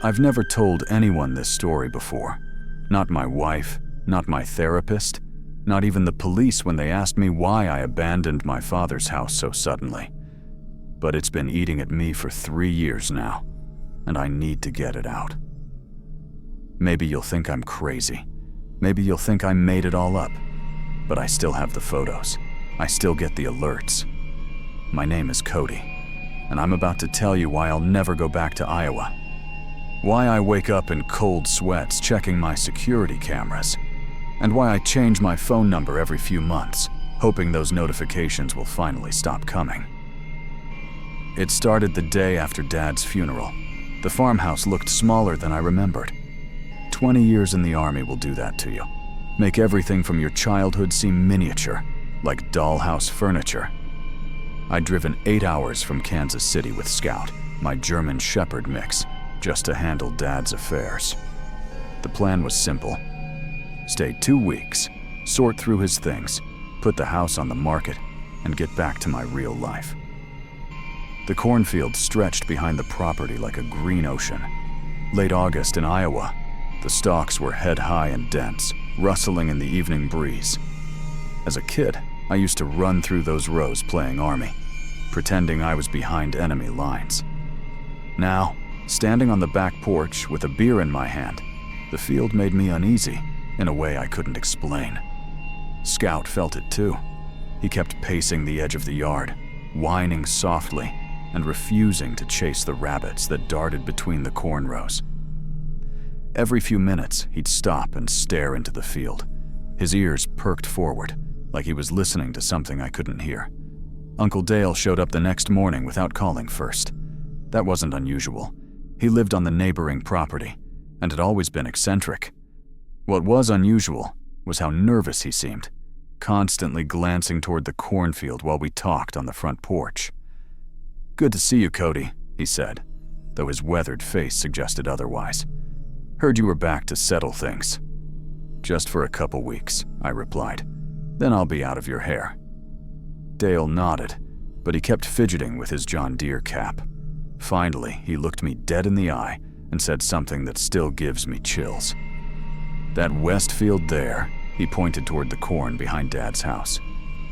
I've never told anyone this story before. Not my wife, not my therapist, not even the police when they asked me why I abandoned my father's house so suddenly. But it's been eating at me for 3 years now, and I need to get it out. Maybe you'll think I'm crazy. Maybe you'll think I made it all up. But I still have the photos. I still get the alerts. My name is Cody, and I'm about to tell you why I'll never go back to Iowa. Why I wake up in cold sweats checking my security cameras, and why I change my phone number every few months, hoping those notifications will finally stop coming. It started the day after Dad's funeral. The farmhouse looked smaller than I remembered. 20 years in the Army will do that to you. Make everything from your childhood seem miniature, like dollhouse furniture. I'd driven 8 hours from Kansas City with Scout, my German Shepherd mix, just to handle Dad's affairs. The plan was simple. Stay 2 weeks, sort through his things, put the house on the market, and get back to my real life. The cornfield stretched behind the property like a green ocean. Late August in Iowa, the stalks were head-high and dense, rustling in the evening breeze. As a kid, I used to run through those rows playing Army, pretending I was behind enemy lines. Now, standing on the back porch with a beer in my hand, the field made me uneasy in a way I couldn't explain. Scout felt it too. He kept pacing the edge of the yard, whining softly and refusing to chase the rabbits that darted between the corn rows. Every few minutes, he'd stop and stare into the field, his ears perked forward, like he was listening to something I couldn't hear. Uncle Dale showed up the next morning without calling first. That wasn't unusual. He lived on the neighboring property, and had always been eccentric. What was unusual was how nervous he seemed, constantly glancing toward the cornfield while we talked on the front porch. "Good to see you, Cody," he said, though his weathered face suggested otherwise. "Heard you were back to settle things." "Just for a couple weeks," I replied. "Then I'll be out of your hair." Dale nodded, but he kept fidgeting with his John Deere cap. Finally, he looked me dead in the eye and said something that still gives me chills. "That west field there," he pointed toward the corn behind Dad's house.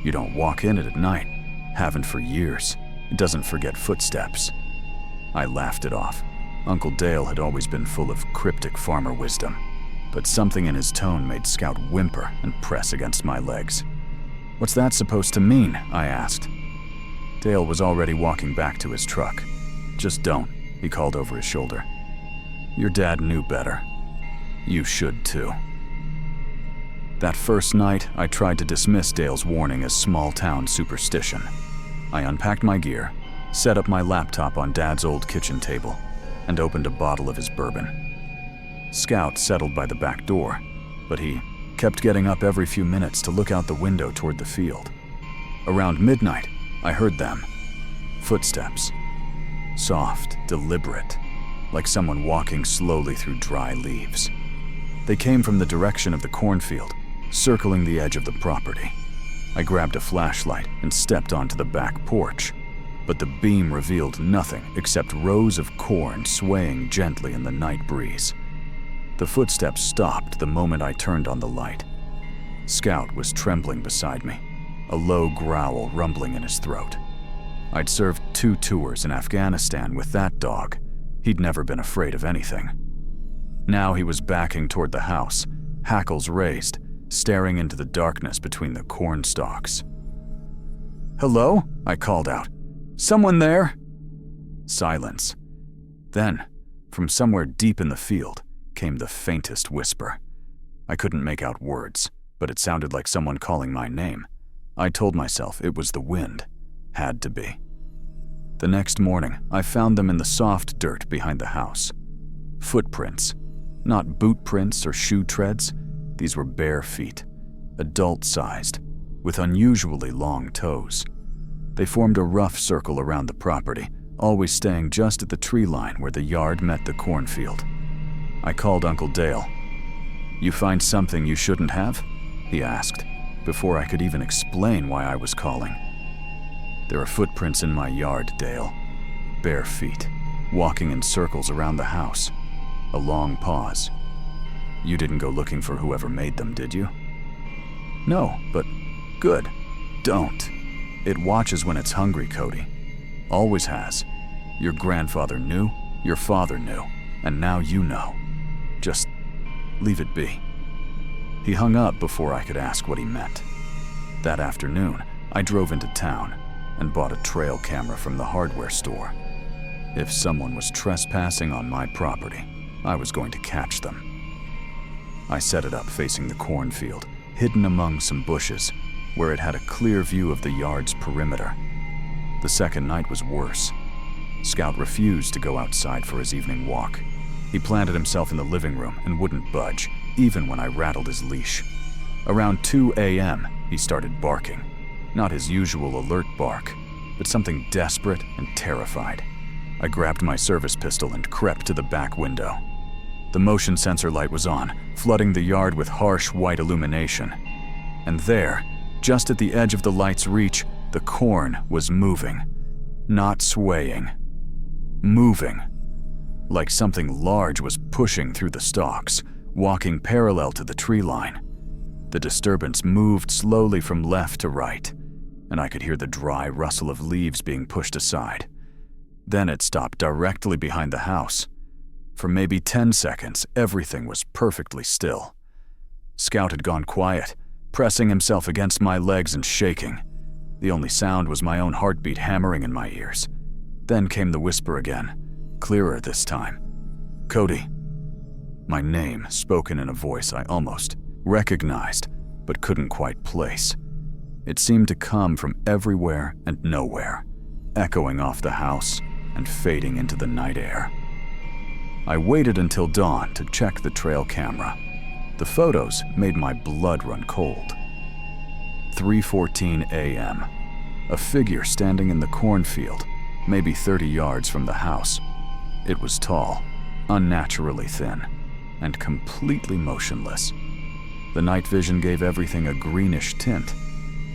"You don't walk in it at night. Haven't for years. It doesn't forget footsteps." I laughed it off. Uncle Dale had always been full of cryptic farmer wisdom, but something in his tone made Scout whimper and press against my legs. "What's that supposed to mean?" I asked. Dale was already walking back to his truck. "Just don't," he called over his shoulder. "Your dad knew better. You should too." That first night, I tried to dismiss Dale's warning as small-town superstition. I unpacked my gear, set up my laptop on Dad's old kitchen table, and opened a bottle of his bourbon. Scout settled by the back door, but he kept getting up every few minutes to look out the window toward the field. Around midnight, I heard them. Footsteps. Soft, deliberate, like someone walking slowly through dry leaves. They came from the direction of the cornfield, circling the edge of the property. I grabbed a flashlight and stepped onto the back porch, but the beam revealed nothing except rows of corn swaying gently in the night breeze. The footsteps stopped the moment I turned on the light. Scout was trembling beside me, a low growl rumbling in his throat. I'd served 2 tours in Afghanistan with that dog. He'd never been afraid of anything. Now he was backing toward the house, hackles raised, staring into the darkness between the corn stalks. "Hello?" I called out. "Someone there?" Silence. Then, from somewhere deep in the field, came the faintest whisper. I couldn't make out words, but it sounded like someone calling my name. I told myself it was the wind. Had to be. The next morning, I found them in the soft dirt behind the house. Footprints. Not boot prints or shoe treads. These were bare feet, adult-sized, with unusually long toes. They formed a rough circle around the property, always staying just at the tree line where the yard met the cornfield. I called Uncle Dale. "You find something you shouldn't have?" he asked, before I could even explain why I was calling. "There are footprints in my yard, Dale. Bare feet, walking in circles around the house. A long pause. You didn't go looking for whoever made them, did you? No, but good. Don't. It watches when it's hungry, Cody. Always has. Your grandfather knew, your father knew, and now you know. Just leave it be. He hung up before I could ask what he meant. That afternoon, I drove into town and bought a trail camera from the hardware store. If someone was trespassing on my property, I was going to catch them. I set it up facing the cornfield, hidden among some bushes, where it had a clear view of the yard's perimeter. The second night was worse. Scout refused to go outside for his evening walk. He planted himself in the living room and wouldn't budge, even when I rattled his leash. Around 2 a.m., he started barking. Not his usual alert bark, but something desperate and terrified. I grabbed my service pistol and crept to the back window. The motion sensor light was on, flooding the yard with harsh white illumination. And there, just at the edge of the light's reach, the corn was moving. Not swaying. Moving. Like something large was pushing through the stalks, walking parallel to the tree line. The disturbance moved slowly from left to right, and I could hear the dry rustle of leaves being pushed aside. Then it stopped directly behind the house. For maybe 10 seconds, everything was perfectly still. Scout had gone quiet, pressing himself against my legs and shaking. The only sound was my own heartbeat hammering in my ears. Then came the whisper again, clearer this time. Cody. My name spoken in a voice I almost recognized, but couldn't quite place. It seemed to come from everywhere and nowhere, echoing off the house and fading into the night air. I waited until dawn to check the trail camera. The photos made my blood run cold. 3:14 a.m. A figure standing in the cornfield, maybe 30 yards from the house. It was tall, unnaturally thin, and completely motionless. The night vision gave everything a greenish tint,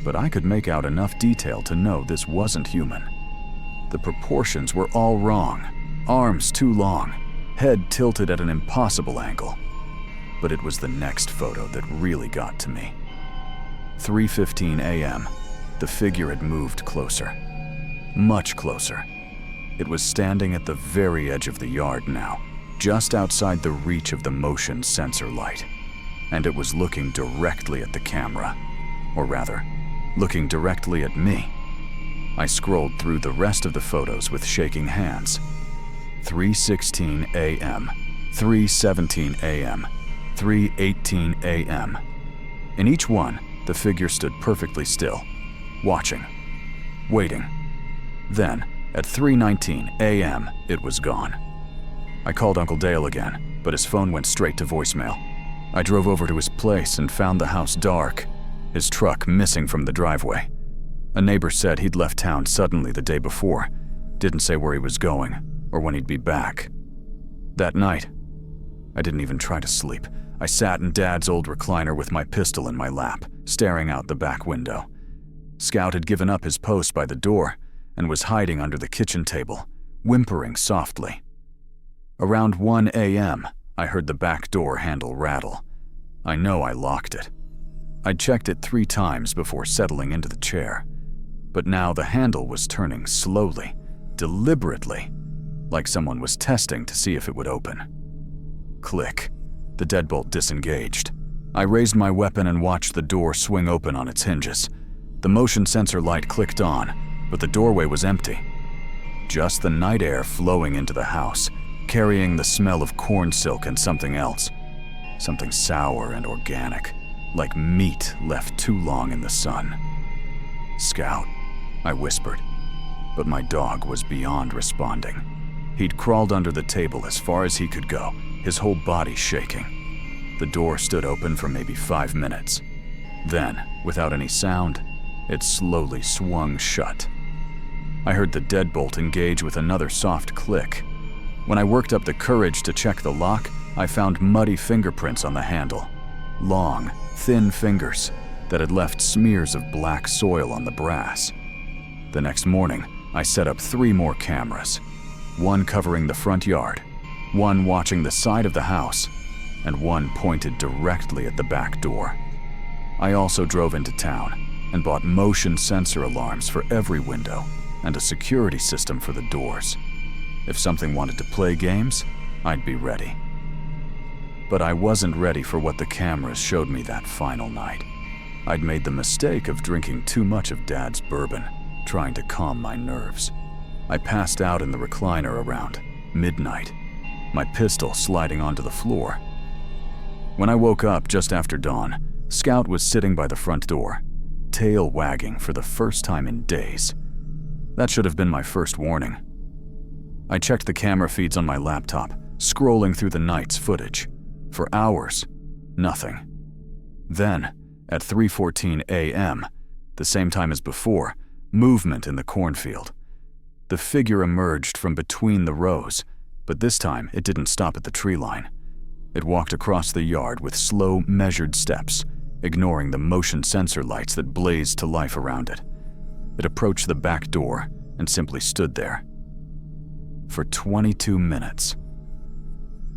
but I could make out enough detail to know this wasn't human. The proportions were all wrong. Arms too long, head tilted at an impossible angle. But it was the next photo that really got to me. 3:15 a.m. The figure had moved closer. Much closer. It was standing at the very edge of the yard now, just outside the reach of the motion sensor light. And it was looking directly at the camera. Or rather, looking directly at me. I scrolled through the rest of the photos with shaking hands. 3:16 a.m., 3:17 a.m., 3:18 a.m. In each one, the figure stood perfectly still, watching, waiting. Then, at 3:19 a.m., it was gone. I called Uncle Dale again, but his phone went straight to voicemail. I drove over to his place and found the house dark, his truck missing from the driveway. A neighbor said he'd left town suddenly the day before, didn't say where he was going or when he'd be back. That night, I didn't even try to sleep. I sat in Dad's old recliner with my pistol in my lap, staring out the back window. Scout had given up his post by the door and was hiding under the kitchen table, whimpering softly. Around 1 a.m., I heard the back door handle rattle. I know I locked it. I'd checked it 3 times before settling into the chair, but now the handle was turning slowly, deliberately, like someone was testing to see if it would open. Click. The deadbolt disengaged. I raised my weapon and watched the door swing open on its hinges. The motion sensor light clicked on, but the doorway was empty. Just the night air flowing into the house, carrying the smell of corn silk and something else. Something sour and organic, like meat left too long in the sun. Scout, I whispered, but my dog was beyond responding. He'd crawled under the table as far as he could go, his whole body shaking. The door stood open for maybe 5 minutes. Then, without any sound, it slowly swung shut. I heard the deadbolt engage with another soft click. When I worked up the courage to check the lock, I found muddy fingerprints on the handle. Long, thin fingers that had left smears of black soil on the brass. The next morning, I set up 3 more cameras. One covering the front yard, one watching the side of the house, and one pointed directly at the back door. I also drove into town and bought motion sensor alarms for every window and a security system for the doors. If something wanted to play games, I'd be ready. But I wasn't ready for what the cameras showed me that final night. I'd made the mistake of drinking too much of Dad's bourbon, trying to calm my nerves. I passed out in the recliner around midnight, my pistol sliding onto the floor. When I woke up just after dawn, Scout was sitting by the front door, tail wagging for the first time in days. That should have been my first warning. I checked the camera feeds on my laptop, scrolling through the night's footage. For hours, nothing. Then, at 3:14 a.m., the same time as before, movement in the cornfield. The figure emerged from between the rows, but this time it didn't stop at the tree line. It walked across the yard with slow, measured steps, ignoring the motion sensor lights that blazed to life around it. It approached the back door and simply stood there. For 22 minutes.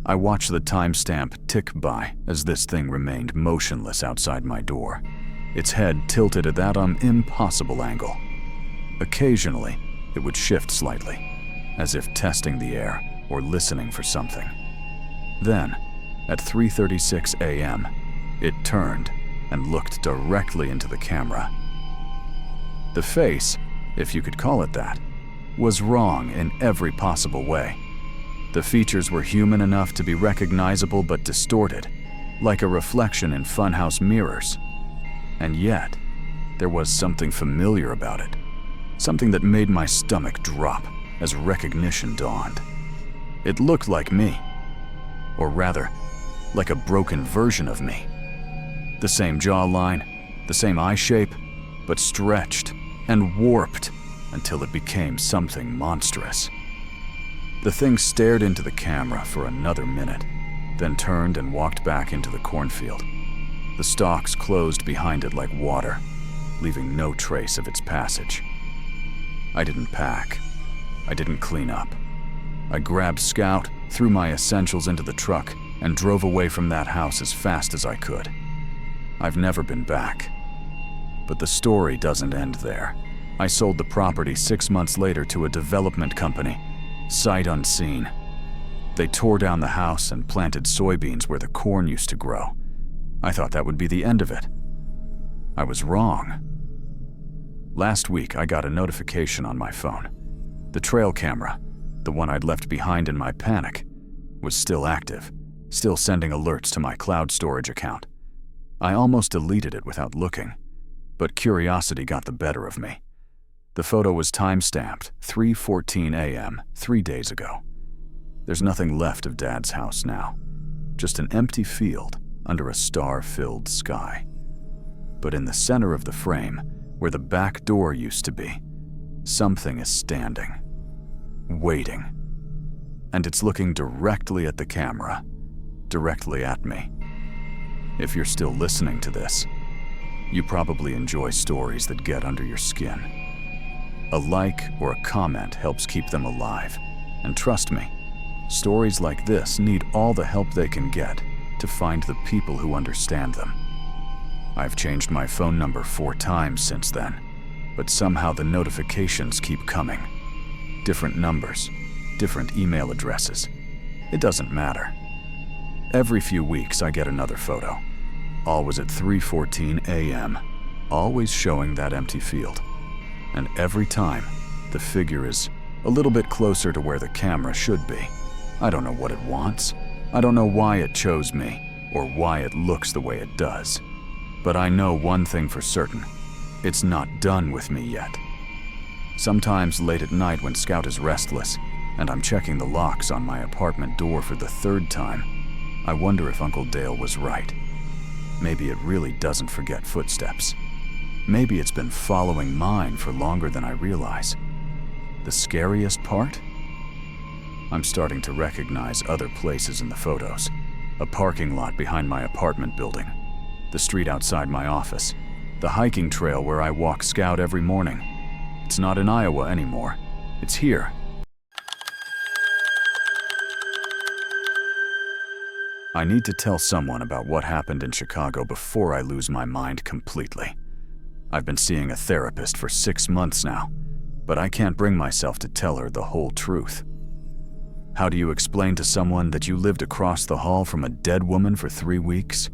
I watched the timestamp tick by as this thing remained motionless outside my door, its head tilted at that impossible angle. Occasionally, it would shift slightly, as if testing the air or listening for something. Then, at 3:36 a.m., it turned and looked directly into the camera. The face, if you could call it that, was wrong in every possible way. The features were human enough to be recognizable but distorted, like a reflection in funhouse mirrors. And yet, there was something familiar about it, something that made my stomach drop as recognition dawned. It looked like me, or rather, like a broken version of me. The same jawline, the same eye shape, but stretched and warped until it became something monstrous. The thing stared into the camera for another minute, then turned and walked back into the cornfield. The stalks closed behind it like water, leaving no trace of its passage. I didn't pack. I didn't clean up. I grabbed Scout, threw my essentials into the truck, and drove away from that house as fast as I could. I've never been back. But the story doesn't end there. I sold the property 6 months later to a development company, sight unseen. They tore down the house and planted soybeans where the corn used to grow. I thought that would be the end of it. I was wrong. Last week, I got a notification on my phone. The trail camera, the one I'd left behind in my panic, was still active, still sending alerts to my cloud storage account. I almost deleted it without looking, but curiosity got the better of me. The photo was time-stamped 3:14 a.m., 3 days ago. There's nothing left of Dad's house now, just an empty field under a star-filled sky. But in the center of the frame, where the back door used to be, something is standing, waiting. And it's looking directly at the camera, directly at me. If you're still listening to this, you probably enjoy stories that get under your skin. A like or a comment helps keep them alive. And trust me, stories like this need all the help they can get to find the people who understand them. I've changed my phone number 4 times since then, but somehow the notifications keep coming. Different numbers, different email addresses. It doesn't matter. Every few weeks I get another photo. Always at 3:14 a.m., always showing that empty field. And every time, the figure is a little bit closer to where the camera should be. I don't know what it wants. I don't know why it chose me, or why it looks the way it does. But I know one thing for certain. It's not done with me yet. Sometimes late at night when Scout is restless, and I'm checking the locks on my apartment door for the 3rd time, I wonder if Uncle Dale was right. Maybe it really doesn't forget footsteps. Maybe it's been following mine for longer than I realize. The scariest part? I'm starting to recognize other places in the photos. A parking lot behind my apartment building, the street outside my office, the hiking trail where I walk Scout every morning. It's not in Iowa anymore. It's here. I need to tell someone about what happened in Chicago before I lose my mind completely. I've been seeing a therapist for 6 months now, but I can't bring myself to tell her the whole truth. How do you explain to someone that you lived across the hall from a dead woman for 3 weeks?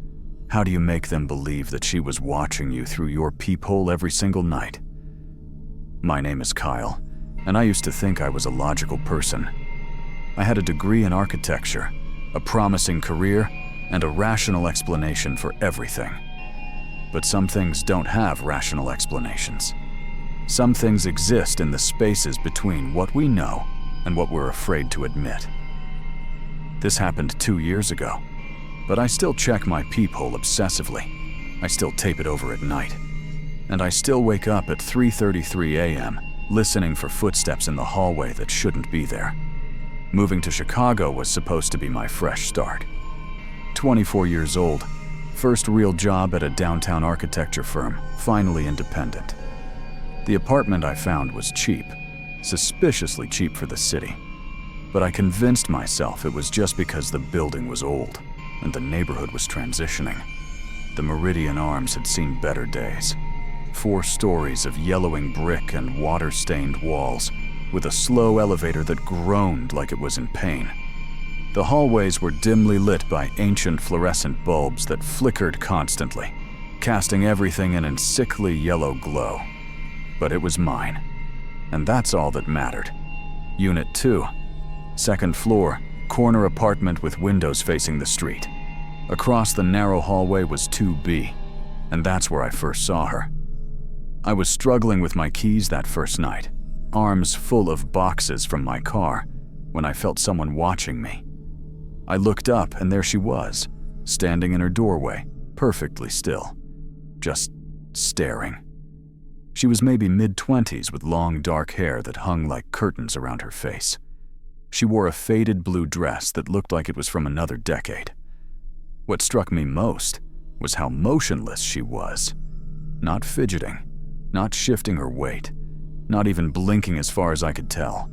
How do you make them believe that she was watching you through your peephole every single night? My name is Kyle, and I used to think I was a logical person. I had a degree in architecture, a promising career, and a rational explanation for everything. But some things don't have rational explanations. Some things exist in the spaces between what we know and what we're afraid to admit. This happened 2 years ago, but I still check my peephole obsessively. I still tape it over at night. And I still wake up at 3:33 a.m. listening for footsteps in the hallway that shouldn't be there. Moving to Chicago was supposed to be my fresh start. 24 years old, first real job at a downtown architecture firm, finally independent. The apartment I found was cheap, suspiciously cheap for the city. But I convinced myself it was just because the building was old and the neighborhood was transitioning. The Meridian Arms had seen better days. 4 stories of yellowing brick and water-stained walls, with a slow elevator that groaned like it was in pain. The hallways were dimly lit by ancient fluorescent bulbs that flickered constantly, casting everything in a sickly yellow glow. But it was mine, and that's all that mattered. Unit 2, 2nd floor, corner apartment with windows facing the street. Across the narrow hallway was 2B, and that's where I first saw her. I was struggling with my keys that first night, arms full of boxes from my car, when I felt someone watching me. I looked up and there she was, standing in her doorway, perfectly still, just staring. She was maybe mid-20s with long dark hair that hung like curtains around her face. She wore a faded blue dress that looked like it was from another decade. What struck me most was how motionless she was. Not fidgeting, not shifting her weight, not even blinking as far as I could tell,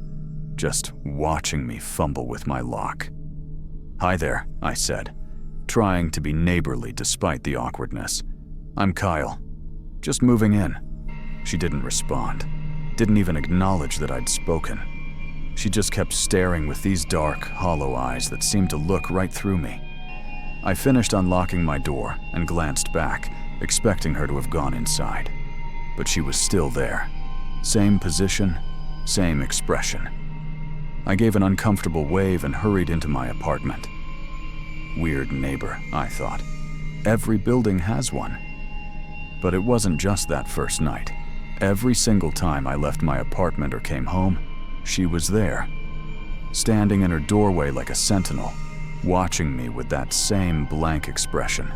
just watching me fumble with my lock. "Hi there," I said, trying to be neighborly despite the awkwardness. "I'm Kyle. Just moving in." She didn't respond, didn't even acknowledge that I'd spoken. She just kept staring with these dark, hollow eyes that seemed to look right through me. I finished unlocking my door and glanced back, expecting her to have gone inside. But she was still there. Same position, same expression. I gave an uncomfortable wave and hurried into my apartment. Weird neighbor, I thought. Every building has one. But it wasn't just that first night. Every single time I left my apartment or came home, she was there, standing in her doorway like a sentinel, watching me with that same blank expression.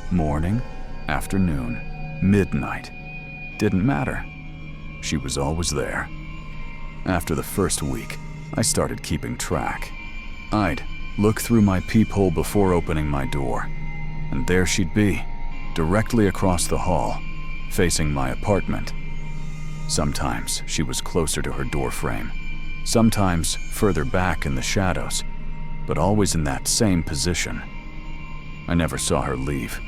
Morning, afternoon, midnight. Didn't matter. She was always there. After the first week, I started keeping track. I'd look through my peephole before opening my door, and there she'd be, directly across the hall, facing my apartment. Sometimes she was closer to her door frame, sometimes further back in the shadows, but always in that same position. I never saw her leave.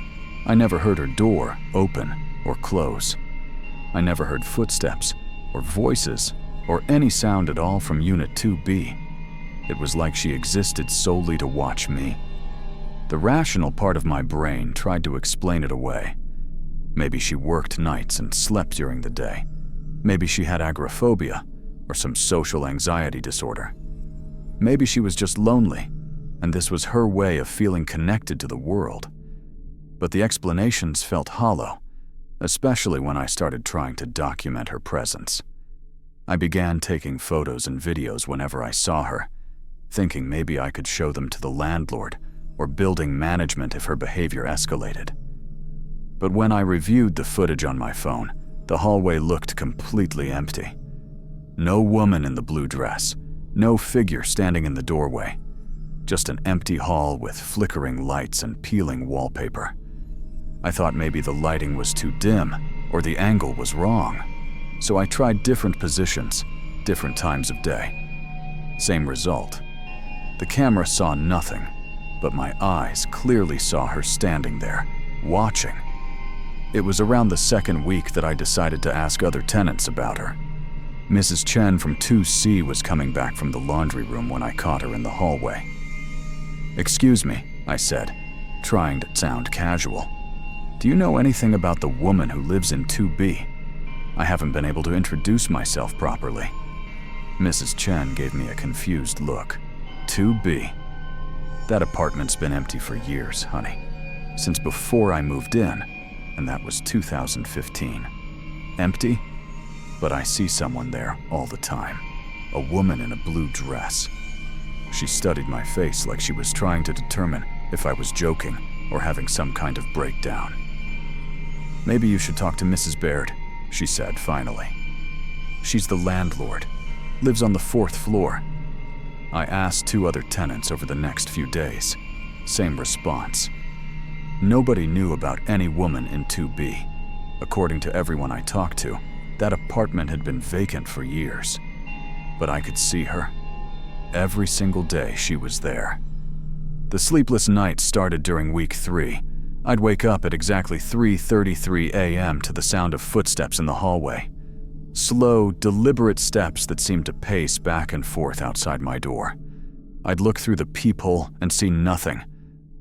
I never heard her door open or close. I never heard footsteps or voices or any sound at all from Unit 2B. It was like she existed solely to watch me. The rational part of my brain tried to explain it away. Maybe she worked nights and slept during the day. Maybe she had agoraphobia or some social anxiety disorder. Maybe she was just lonely, and this was her way of feeling connected to the world. But the explanations felt hollow, especially when I started trying to document her presence. I began taking photos and videos whenever I saw her, thinking maybe I could show them to the landlord or building management if her behavior escalated. But when I reviewed the footage on my phone, the hallway looked completely empty. No woman in the blue dress, no figure standing in the doorway, just an empty hall with flickering lights and peeling wallpaper. I thought maybe the lighting was too dim or the angle was wrong, so I tried different positions, different times of day. Same result. The camera saw nothing, but my eyes clearly saw her standing there, watching. It was around the second week that I decided to ask other tenants about her. Mrs. Chen from 2C was coming back from the laundry room when I caught her in the hallway. "Excuse me," I said, trying to sound casual. "Do you know anything about the woman who lives in 2B? I haven't been able to introduce myself properly." Mrs. Chen gave me a confused look. 2B? That apartment's been empty for years, honey. Since before I moved in, and that was 2015. Empty? But I see someone there all the time. A woman in a blue dress. She studied my face like she was trying to determine if I was joking or having some kind of breakdown. "Maybe you should talk to Mrs. Baird," she said finally. "She's the landlord. Lives on the 4th floor." I asked 2 other tenants over the next few days. Same response. Nobody knew about any woman in 2B. According to everyone I talked to, that apartment had been vacant for years. But I could see her. Every single day she was there. The sleepless nights started during week 3. I'd wake up at exactly 3:33 a.m. to the sound of footsteps in the hallway. Slow, deliberate steps that seemed to pace back and forth outside my door. I'd look through the peephole and see nothing,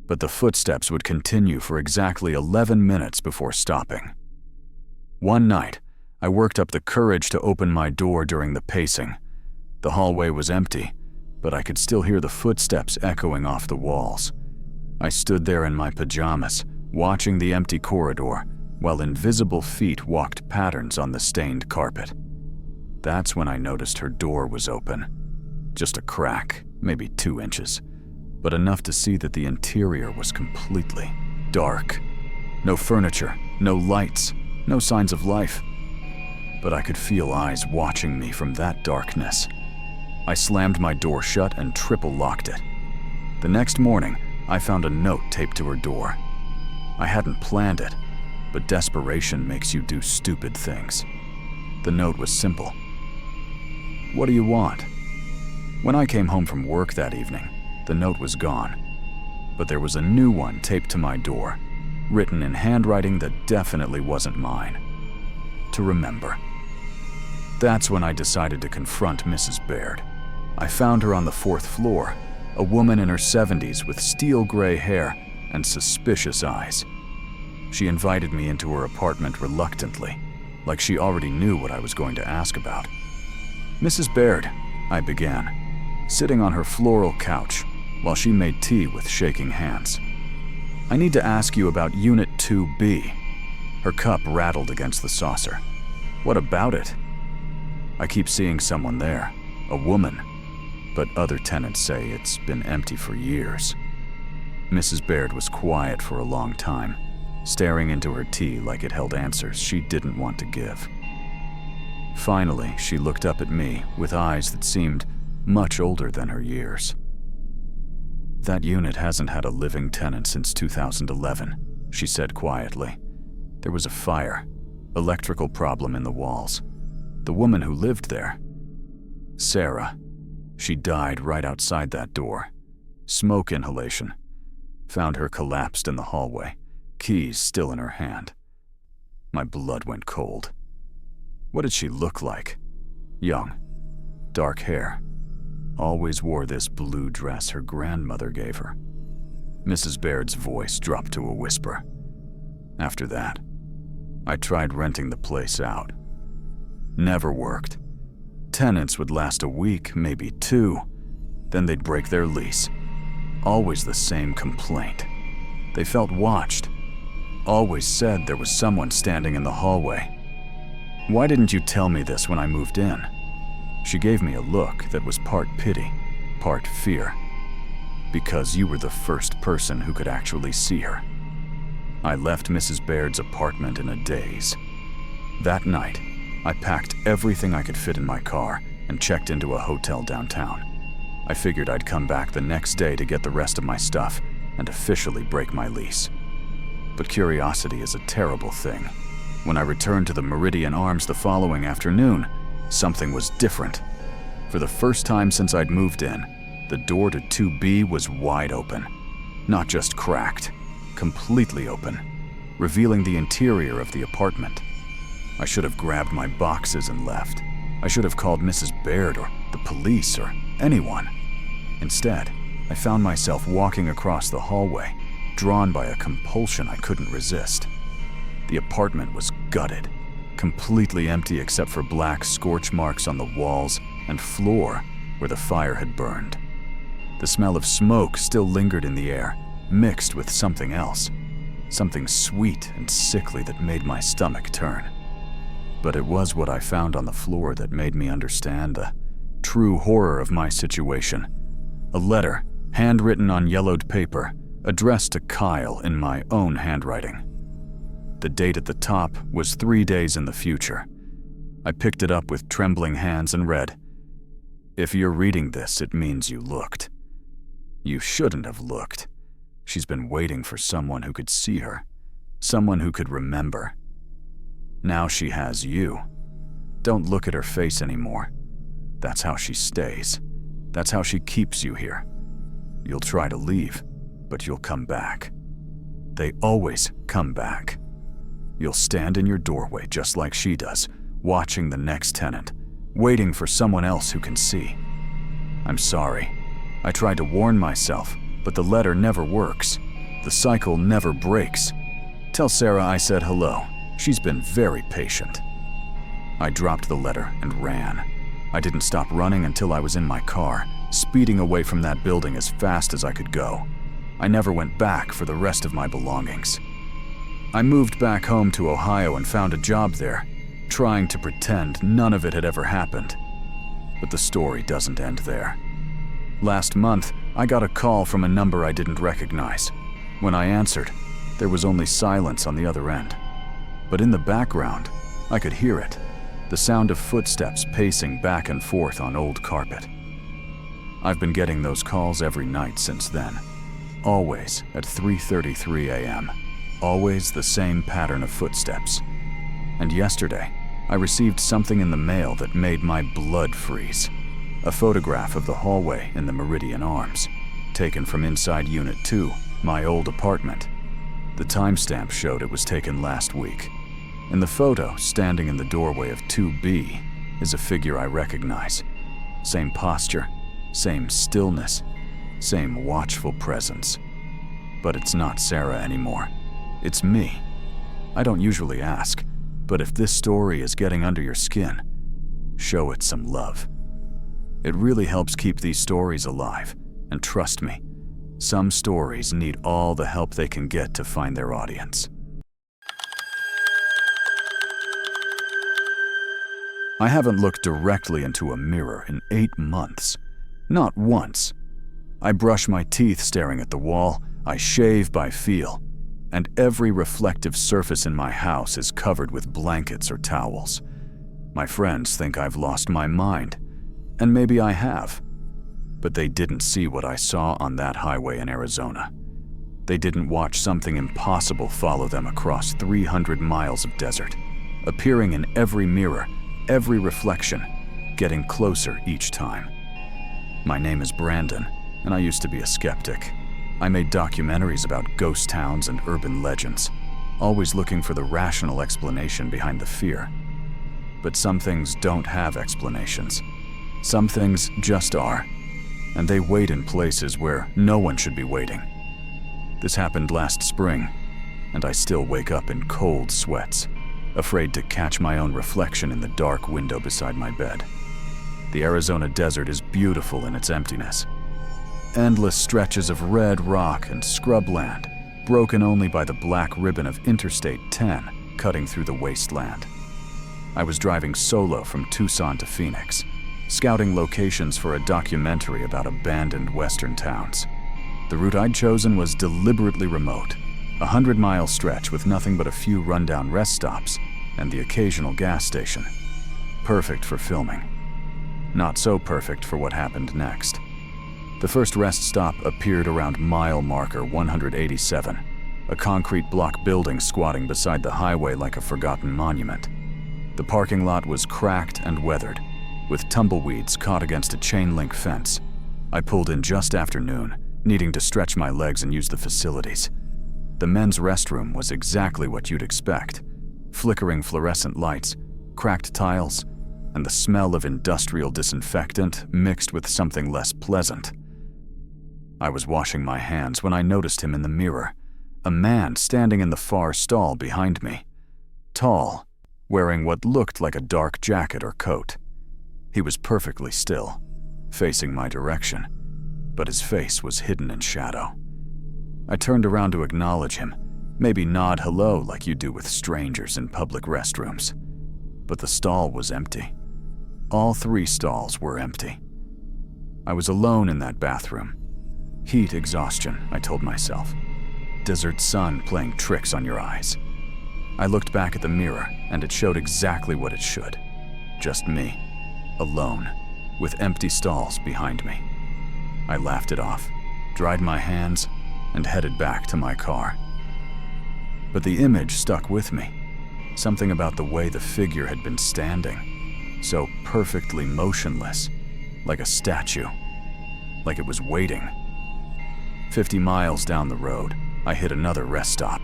but the footsteps would continue for exactly 11 minutes before stopping. One night, I worked up the courage to open my door during the pacing. The hallway was empty, but I could still hear the footsteps echoing off the walls. I stood there in my pajamas, watching the empty corridor, while invisible feet walked patterns on the stained carpet. That's when I noticed her door was open. Just a crack, maybe 2 inches, but enough to see that the interior was completely dark. No furniture, no lights, no signs of life. But I could feel eyes watching me from that darkness. I slammed my door shut and triple locked it. The next morning, I found a note taped to her door. I hadn't planned it, but desperation makes you do stupid things. The note was simple. "What do you want?" When I came home from work that evening, the note was gone, but there was a new one taped to my door, written in handwriting that definitely wasn't mine. To remember. That's when I decided to confront Mrs. Baird. I found her on the 4th floor, a woman in her 70s with steel gray hair and suspicious eyes. She invited me into her apartment reluctantly, like she already knew what I was going to ask about. "Mrs. Baird," I began, sitting on her floral couch while she made tea with shaking hands. "I need to ask you about Unit 2B. Her cup rattled against the saucer. "What about it?" "I keep seeing someone there, a woman, but other tenants say it's been empty for years." Mrs. Baird was quiet for a long time, staring into her tea like it held answers she didn't want to give. Finally, she looked up at me with eyes that seemed much older than her years. "That unit hasn't had a living tenant since 2011, she said quietly. "There was a fire, electrical problem in the walls. The woman who lived there, Sarah, she died right outside that door. Smoke inhalation. Found her collapsed in the hallway, keys still in her hand." My blood went cold. What did she look like? Young, dark hair. Always wore this blue dress her grandmother gave her. Mrs. Baird's voice dropped to a whisper. After that, I tried renting the place out. Never worked. Tenants would last a week, maybe 2, then they'd break their lease. Always the same complaint. They felt watched. Always said there was someone standing in the hallway. "Why didn't you tell me this when I moved in?" She gave me a look that was part pity, part fear. "Because you were the first person who could actually see her." I left Mrs. Baird's apartment in a daze. That night, I packed everything I could fit in my car and checked into a hotel downtown. I figured I'd come back the next day to get the rest of my stuff and officially break my lease. But curiosity is a terrible thing. When I returned to the Meridian Arms the following afternoon, something was different. For the first time since I'd moved in, the door to 2B was wide open. Not just cracked, completely open, revealing the interior of the apartment. I should have grabbed my boxes and left. I should have called Mrs. Baird or the police or anyone. Instead, I found myself walking across the hallway, drawn by a compulsion I couldn't resist. The apartment was gutted, completely empty except for black scorch marks on the walls and floor where the fire had burned. The smell of smoke still lingered in the air, mixed with something else, something sweet and sickly that made my stomach turn. But it was what I found on the floor that made me understand the true horror of my situation. A letter, handwritten on yellowed paper, addressed to Kyle in my own handwriting. The date at the top was 3 days in the future. I picked it up with trembling hands and read, "If you're reading this, it means you looked. You shouldn't have looked. She's been waiting for someone who could see her, someone who could remember. Now she has you. Don't look at her face anymore. That's how she stays. That's how she keeps you here. You'll try to leave, but you'll come back. They always come back. You'll stand in your doorway just like she does, watching the next tenant, waiting for someone else who can see. I'm sorry. I tried to warn myself, but the letter never works. The cycle never breaks. Tell Sarah I said hello. She's been very patient." I dropped the letter and ran. I didn't stop running until I was in my car, speeding away from that building as fast as I could go. I never went back for the rest of my belongings. I moved back home to Ohio and found a job there, trying to pretend none of it had ever happened. But the story doesn't end there. Last month, I got a call from a number I didn't recognize. When I answered, there was only silence on the other end. But in the background, I could hear it, the sound of footsteps pacing back and forth on old carpet. I've been getting those calls every night since then, always at 3:33 a.m., always the same pattern of footsteps. And yesterday, I received something in the mail that made my blood freeze. A photograph of the hallway in the Meridian Arms, taken from inside Unit 2, my old apartment. The timestamp showed it was taken last week. In the photo, standing in the doorway of 2B, is a figure I recognize. Same posture, same stillness, same watchful presence. But it's not Sarah anymore. It's me. I don't usually ask, but if this story is getting under your skin, show it some love. It really helps keep these stories alive, and trust me, some stories need all the help they can get to find their audience. I haven't looked directly into a mirror in 8 months. Not once. I brush my teeth staring at the wall, I shave by feel, and every reflective surface in my house is covered with blankets or towels. My friends think I've lost my mind, and maybe I have. But they didn't see what I saw on that highway in Arizona. They didn't watch something impossible follow them across 300 miles of desert, appearing in every mirror, every reflection, getting closer each time. My name is Brandon, and I used to be a skeptic. I made documentaries about ghost towns and urban legends, always looking for the rational explanation behind the fear. But some things don't have explanations. Some things just are, and they wait in places where no one should be waiting. This happened last spring, and I still wake up in cold sweats, afraid to catch my own reflection in the dark window beside my bed. The Arizona desert is beautiful in its emptiness. Endless stretches of red rock and scrubland, broken only by the black ribbon of Interstate 10 cutting through the wasteland. I was driving solo from Tucson to Phoenix, scouting locations for a documentary about abandoned western towns. The route I'd chosen was deliberately remote, a 100-mile stretch with nothing but a few rundown rest stops and the occasional gas station. Perfect for filming. Not so perfect for what happened next. The first rest stop appeared around mile marker 187, a concrete block building squatting beside the highway like a forgotten monument. The parking lot was cracked and weathered, with tumbleweeds caught against a chain link fence. I pulled in just after noon, needing to stretch my legs and use the facilities. The men's restroom was exactly what you'd expect. Flickering fluorescent lights, cracked tiles, and the smell of industrial disinfectant mixed with something less pleasant. I was washing my hands when I noticed him in the mirror, a man standing in the far stall behind me. Tall, wearing what looked like a dark jacket or coat. He was perfectly still, facing my direction, but his face was hidden in shadow. I turned around to acknowledge him, maybe nod hello like you do with strangers in public restrooms. But the stall was empty. All 3 stalls were empty. I was alone in that bathroom. Heat exhaustion, I told myself. Desert sun playing tricks on your eyes. I looked back at the mirror, and it showed exactly what it should. Just me, alone, with empty stalls behind me. I laughed it off, dried my hands, and headed back to my car. But the image stuck with me. Something about the way the figure had been standing, so perfectly motionless, like a statue, like it was waiting. 50 miles down the road, I hit another rest stop.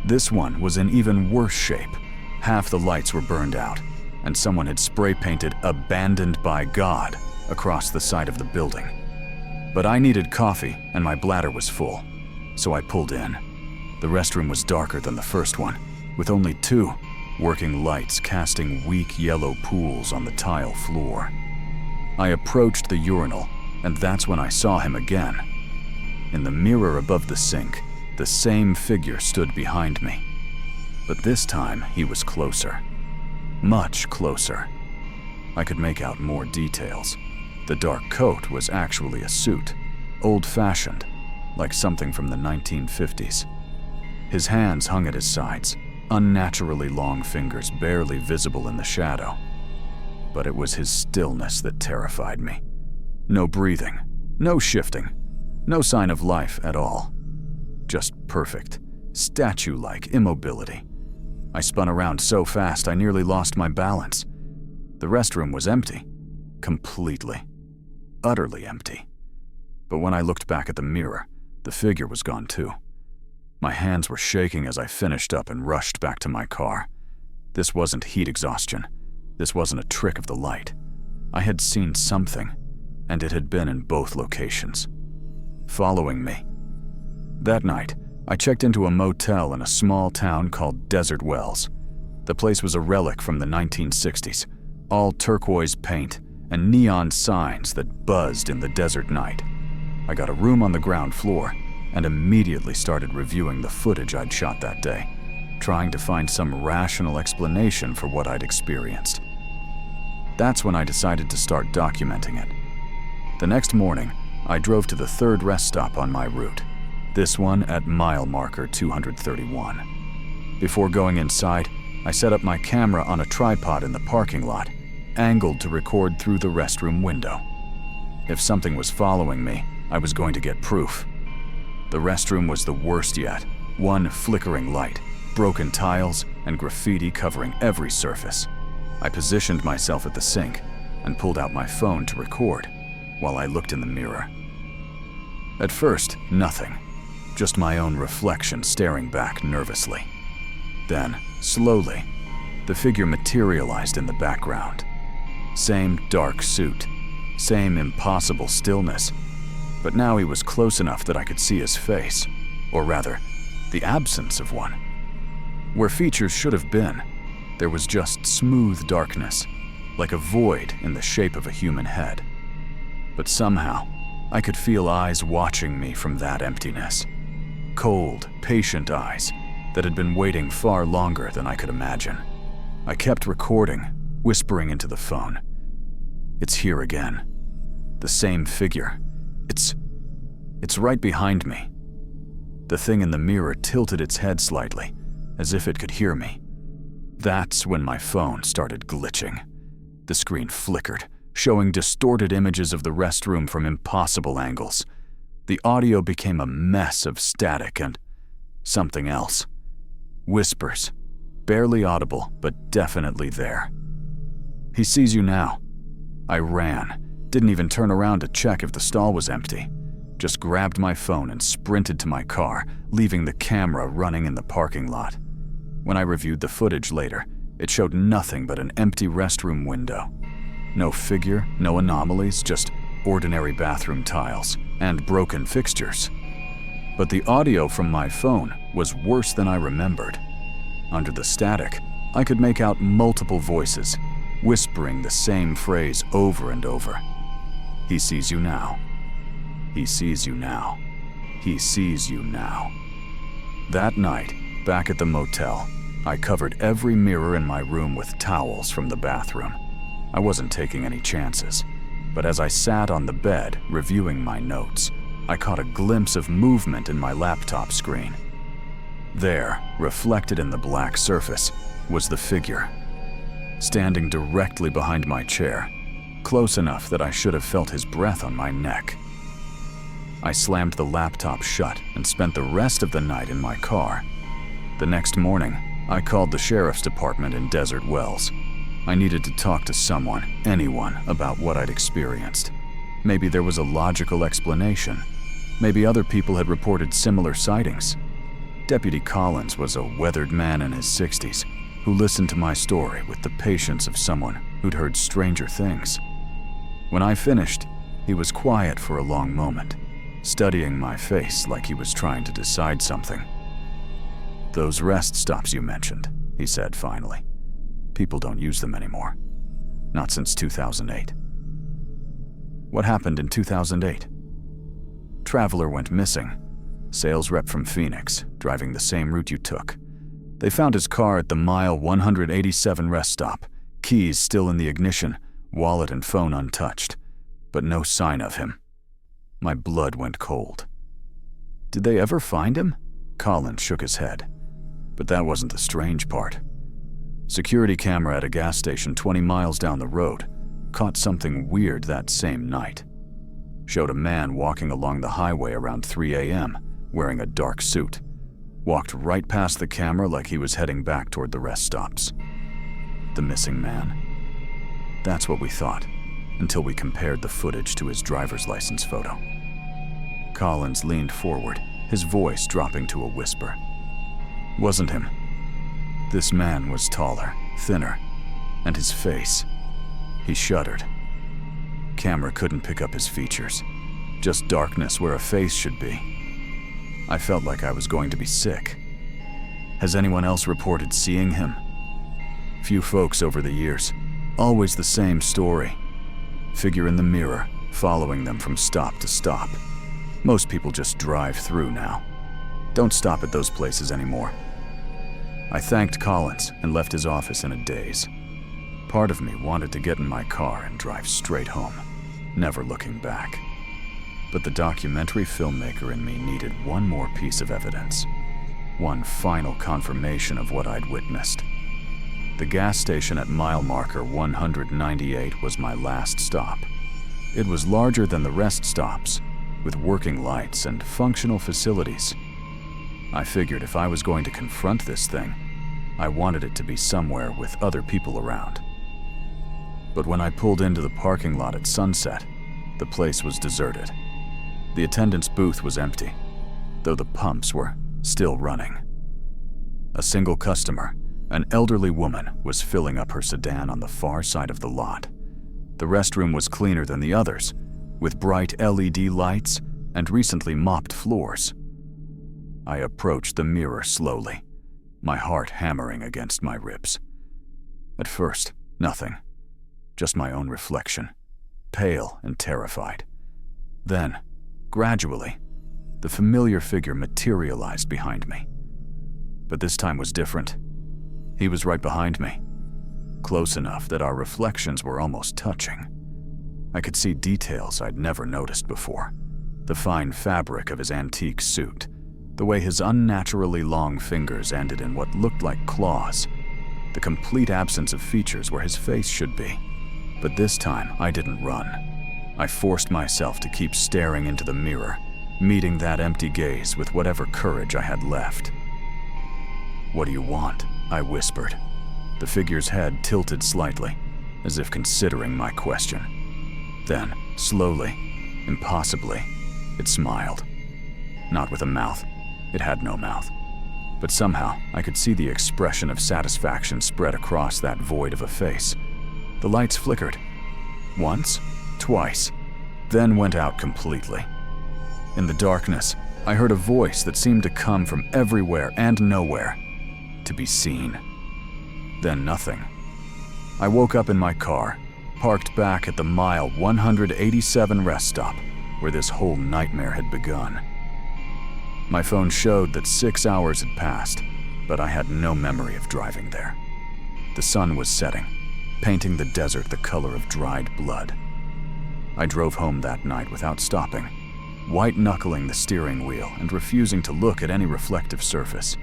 This one was in even worse shape. Half the lights were burned out, and someone had spray-painted "Abandoned by God" across the side of the building. But I needed coffee, and my bladder was full, so I pulled in. The restroom was darker than the first one, with only 2 working lights casting weak yellow pools on the tile floor. I approached the urinal, and that's when I saw him again. In the mirror above the sink, the same figure stood behind me. But this time, he was closer. Much closer. I could make out more details. The dark coat was actually a suit, old-fashioned, like something from the 1950s. His hands hung at his sides, unnaturally long fingers barely visible in the shadow. But it was his stillness that terrified me. No breathing, no shifting, no sign of life at all. Just perfect, statue-like immobility. I spun around so fast I nearly lost my balance. The restroom was empty, completely, utterly empty. But when I looked back at the mirror, the figure was gone too. My hands were shaking as I finished up and rushed back to my car. This wasn't heat exhaustion. This wasn't a trick of the light. I had seen something, and it had been in both locations. Following me. That night, I checked into a motel in a small town called Desert Wells. The place was a relic from the 1960s, all turquoise paint and neon signs that buzzed in the desert night. I got a room on the ground floor and immediately started reviewing the footage I'd shot that day, trying to find some rational explanation for what I'd experienced. That's when I decided to start documenting it. The next morning, I drove to the 3rd rest stop on my route, this one at mile marker 231. Before going inside, I set up my camera on a tripod in the parking lot, angled to record through the restroom window. If something was following me, I was going to get proof. The restroom was the worst yet. One flickering light, broken tiles, and graffiti covering every surface. I positioned myself at the sink and pulled out my phone to record while I looked in the mirror. At first, nothing. Just my own reflection staring back nervously. Then, slowly, the figure materialized in the background. Same dark suit, same impossible stillness, but now he was close enough that I could see his face, or rather, the absence of one. Where features should have been, there was just smooth darkness, like a void in the shape of a human head. But somehow, I could feel eyes watching me from that emptiness. Cold, patient eyes that had been waiting far longer than I could imagine. I kept recording, whispering into the phone. It's here again. The same figure. It's right behind me. The thing in the mirror tilted its head slightly, as if it could hear me. That's when my phone started glitching. The screen flickered, showing distorted images of the restroom from impossible angles. The audio became a mess of static and something else. Whispers, barely audible, but definitely there. He sees you now. I ran, didn't even turn around to check if the stall was empty. just grabbed my phone and sprinted to my car, leaving the camera running in the parking lot. When I reviewed the footage later, it showed nothing but an empty restroom window. No figure, no anomalies, just ordinary bathroom tiles and broken fixtures. But the audio from my phone was worse than I remembered. Under the static, I could make out multiple voices, whispering the same phrase over and over. He sees you now. He sees you now. He sees you now. That night, back at the motel, I covered every mirror in my room with towels from the bathroom. I wasn't taking any chances, but as I sat on the bed reviewing my notes, I caught a glimpse of movement in my laptop screen. There, reflected in the black surface, was the figure, standing directly behind my chair, close enough that I should have felt his breath on my neck. I slammed the laptop shut and spent the rest of the night in my car. The next morning, I called the sheriff's department in Desert Wells. I needed to talk to someone, anyone, about what I'd experienced. Maybe there was a logical explanation. Maybe other people had reported similar sightings. Deputy Collins was a weathered man in his 60s who listened to my story with the patience of someone who'd heard stranger things. When I finished, he was quiet for a long moment, studying my face like he was trying to decide something. "Those rest stops you mentioned," he said finally. "People don't use them anymore. Not since 2008. "What happened in 2008? "Traveler went missing. Sales rep from Phoenix, driving the same route you took. They found his car at the mile 187 rest stop, keys still in the ignition, wallet and phone untouched, but no sign of him." My blood went cold. "Did they ever find him?" Collins shook his head. But that wasn't the strange part. Security camera at a gas station 20 miles down the road caught something weird that same night. Showed a man walking along the highway around 3 a.m., wearing a dark suit. Walked right past the camera like he was heading back toward the rest stops. The missing man. That's what we thought, until we compared the footage to his driver's license photo. Collins leaned forward, his voice dropping to a whisper. "Wasn't him. This man was taller, thinner, and his face." He shuddered. Camera couldn't pick up his features, just darkness where a face should be. I felt like I was going to be sick. "Has anyone else reported seeing him?" "Few folks over the years. Always the same story. Figure in the mirror, following them from stop to stop. Most people just drive through now. Don't stop at those places anymore." I thanked Collins and left his office in a daze. Part of me wanted to get in my car and drive straight home, never looking back. But the documentary filmmaker in me needed one more piece of evidence, one final confirmation of what I'd witnessed. The gas station at mile marker 198 was my last stop. It was larger than the rest stops, with working lights and functional facilities. I figured if I was going to confront this thing, I wanted it to be somewhere with other people around. But when I pulled into the parking lot at sunset, the place was deserted. The attendant's booth was empty, though the pumps were still running. A single customer, an elderly woman, was filling up her sedan on the far side of the lot. The restroom was cleaner than the others, with bright LED lights and recently mopped floors. I approached the mirror slowly, my heart hammering against my ribs. At first, nothing. Just my own reflection, pale and terrified. Then, gradually, the familiar figure materialized behind me. But this time was different. He was right behind me, close enough that our reflections were almost touching. I could see details I'd never noticed before. The fine fabric of his antique suit, the way his unnaturally long fingers ended in what looked like claws, the complete absence of features where his face should be. But this time, I didn't run. I forced myself to keep staring into the mirror, meeting that empty gaze with whatever courage I had left. "What do you want?" I whispered. The figure's head tilted slightly, as if considering my question. Then, slowly, impossibly, It smiled. Not with a mouth. It had no mouth. But somehow, I could see the expression of satisfaction spread across that void of a face. The lights flickered. Once, twice, then went out completely. In the darkness, I heard a voice that seemed to come from everywhere and nowhere. To be seen. Then nothing. I woke up in my car, parked back at the mile 187 rest stop, where this whole nightmare had begun. My phone showed that 6 hours had passed, but I had no memory of driving there. The sun was setting, painting the desert the color of dried blood. I drove home that night without stopping, white-knuckling the steering wheel and refusing to look at any reflective surface.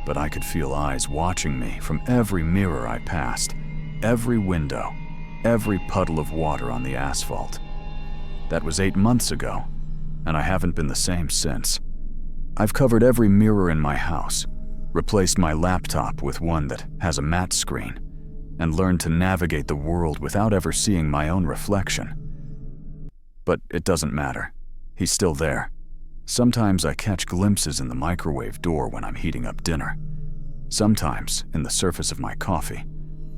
But I could feel eyes watching me from every mirror I passed, every window, every puddle of water on the asphalt. That was 8 months ago, and I haven't been the same since. I've covered every mirror in my house, replaced my laptop with one that has a matte screen, and learned to navigate the world without ever seeing my own reflection. But it doesn't matter. He's still there. Sometimes I catch glimpses in the microwave door when I'm heating up dinner. Sometimes in the surface of my coffee,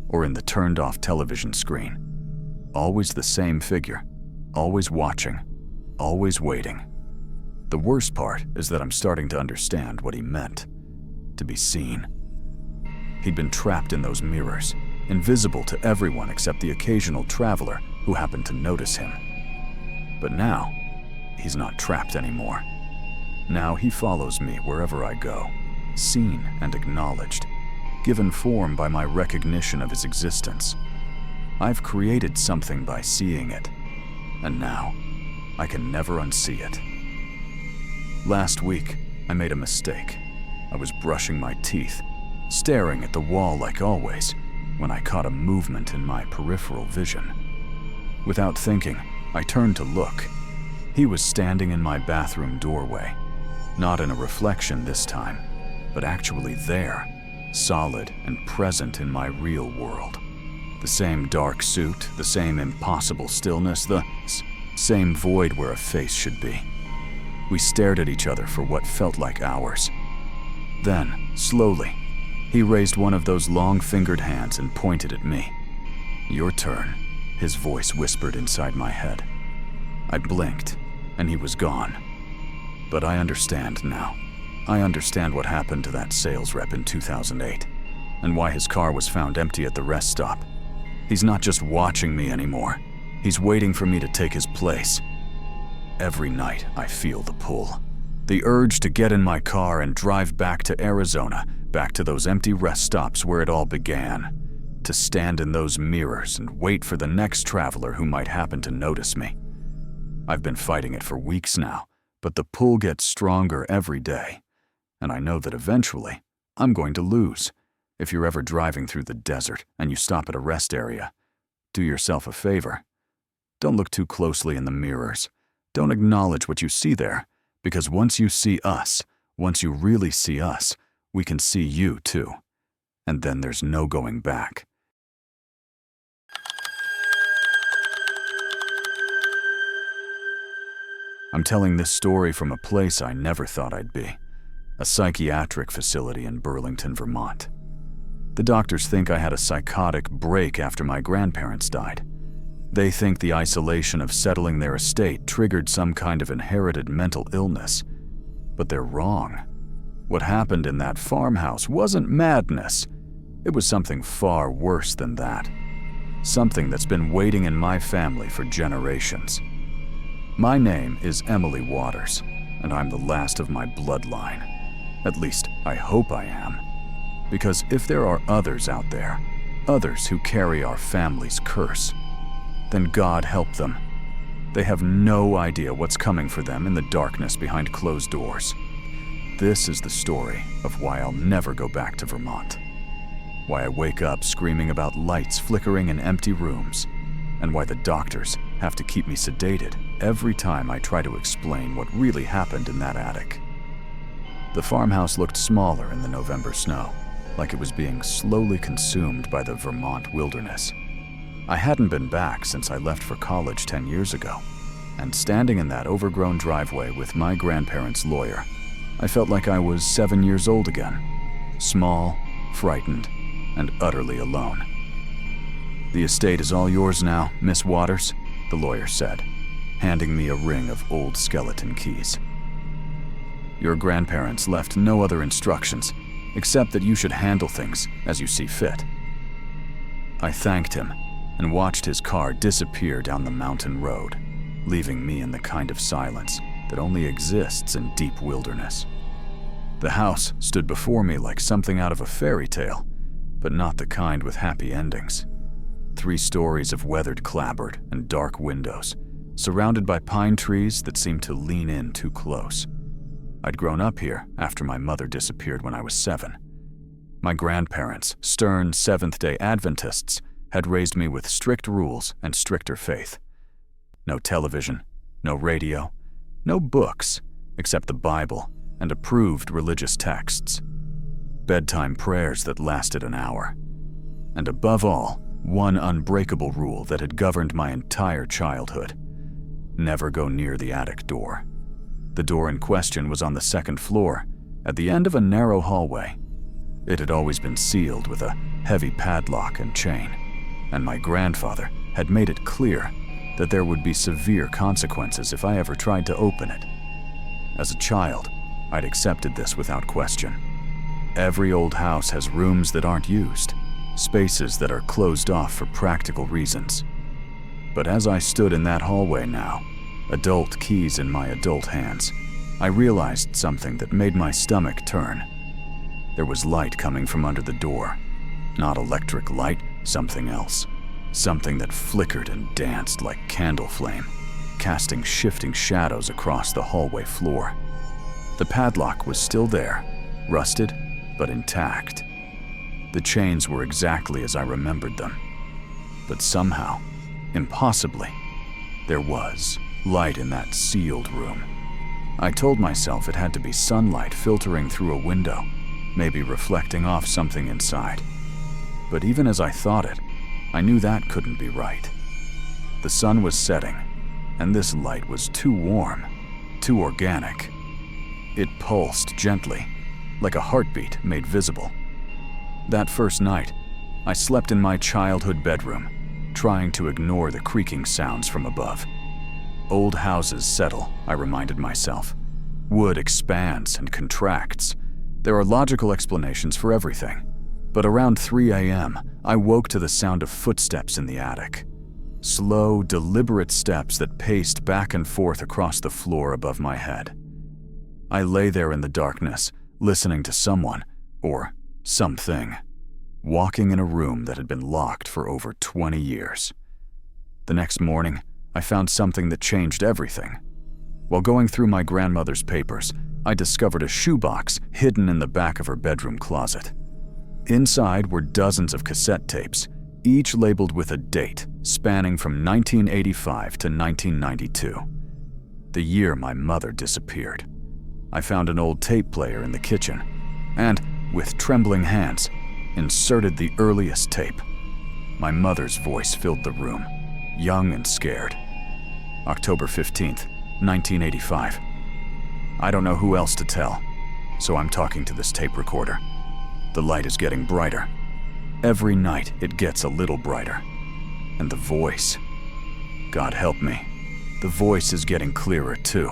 or in the turned-off television screen. Always the same figure, always watching, always waiting. The worst part is that I'm starting to understand what he meant. To be seen. He'd been trapped in those mirrors, invisible to everyone except the occasional traveler who happened to notice him. But now, he's not trapped anymore. Now he follows me wherever I go, seen and acknowledged, given form by my recognition of his existence. I've created something by seeing it, and now I can never unsee it. Last week, I made a mistake. I was brushing my teeth, staring at the wall like always, when I caught a movement in my peripheral vision. Without thinking, I turned to look. He was standing in my bathroom doorway, not in a reflection this time, but actually there, solid and present in my real world. The same dark suit, the same impossible stillness, the same void where a face should be. We stared at each other for what felt like hours. Then, slowly, he raised one of those long-fingered hands and pointed at me. "Your turn," his voice whispered inside my head. I blinked, and he was gone. But I understand now. I understand what happened to that sales rep in 2008, and why his car was found empty at the rest stop. He's not just watching me anymore. He's waiting for me to take his place. Every night, I feel the pull. The urge to get in my car and drive back to Arizona, back to those empty rest stops where it all began. To stand in those mirrors and wait for the next traveler who might happen to notice me. I've been fighting it for weeks now, but the pull gets stronger every day. And I know that eventually, I'm going to lose. If you're ever driving through the desert and you stop at a rest area, do yourself a favor. Don't look too closely in the mirrors. Don't acknowledge what you see there, because once you see us, once you really see us, we can see you too. And then there's no going back. I'm telling this story from a place I never thought I'd be, a psychiatric facility in Burlington, Vermont. The doctors think I had a psychotic break after my grandparents died. They think the isolation of settling their estate triggered some kind of inherited mental illness. But they're wrong. What happened in that farmhouse wasn't madness. It was something far worse than that. Something that's been waiting in my family for generations. My name is Emily Waters, and I'm the last of my bloodline. At least, I hope I am. Because if there are others out there, others who carry our family's curse, then God help them. They have no idea what's coming for them in the darkness behind closed doors. This is the story of why I'll never go back to Vermont. Why I wake up screaming about lights flickering in empty rooms, and why the doctors have to keep me sedated every time I try to explain what really happened in that attic. The farmhouse looked smaller in the November snow, like it was being slowly consumed by the Vermont wilderness. I hadn't been back since I left for college 10 years ago. and standing in that overgrown driveway with my grandparents' lawyer, I felt like I was 7 years old again, small, frightened, and utterly alone. "The estate is all yours now, Miss Waters," the lawyer said, handing me a ring of old skeleton keys. "Your grandparents left no other instructions, except that you should handle things as you see fit." I thanked him and watched his car disappear down the mountain road, leaving me in the kind of silence that only exists in deep wilderness. The house stood before me like something out of a fairy tale, but not the kind with happy endings. 3 stories of weathered clapboard and dark windows, surrounded by pine trees that seemed to lean in too close. I'd grown up here after my mother disappeared when I was 7. My grandparents, stern Seventh-day Adventists, had raised me with strict rules and stricter faith. No television, no radio, no books except the Bible and approved religious texts. Bedtime prayers that lasted an hour. And above all, one unbreakable rule that had governed my entire childhood: never go near the attic door. The door in question was on the 2nd floor, at the end of a narrow hallway. It had always been sealed with a heavy padlock and chain, and my grandfather had made it clear that there would be severe consequences if I ever tried to open it. As a child, I'd accepted this without question. Every old house has rooms that aren't used, spaces that are closed off for practical reasons. But as I stood in that hallway now, adult keys in my adult hands, I realized something that made my stomach turn. There was light coming from under the door. Not electric light, something else. Something that flickered and danced like candle flame, casting shifting shadows across the hallway floor. The padlock was still there, rusted but intact. The chains were exactly as I remembered them. But somehow, impossibly, there was light in that sealed room. I told myself it had to be sunlight filtering through a window, maybe reflecting off something inside. But even as I thought it, I knew that couldn't be right. The sun was setting, and this light was too warm, too organic. It pulsed gently, like a heartbeat made visible. That first night, I slept in my childhood bedroom, trying to ignore the creaking sounds from above. Old houses settle, I reminded myself. Wood expands and contracts. There are logical explanations for everything. But around 3 a.m., I woke to the sound of footsteps in the attic. Slow, deliberate steps that paced back and forth across the floor above my head. I lay there in the darkness, listening to someone, or something, walking in a room that had been locked for over 20 years. The next morning, I found something that changed everything. While going through my grandmother's papers, I discovered a shoebox hidden in the back of her bedroom closet. Inside were dozens of cassette tapes, each labeled with a date spanning from 1985 to 1992, the year my mother disappeared. I found an old tape player in the kitchen and, with trembling hands, inserted the earliest tape. My mother's voice filled the room, young and scared. October 15th, 1985. I don't know who else to tell, so I'm talking to this tape recorder. The light is getting brighter. Every night it gets a little brighter. And the voice, God help me, the voice is getting clearer too.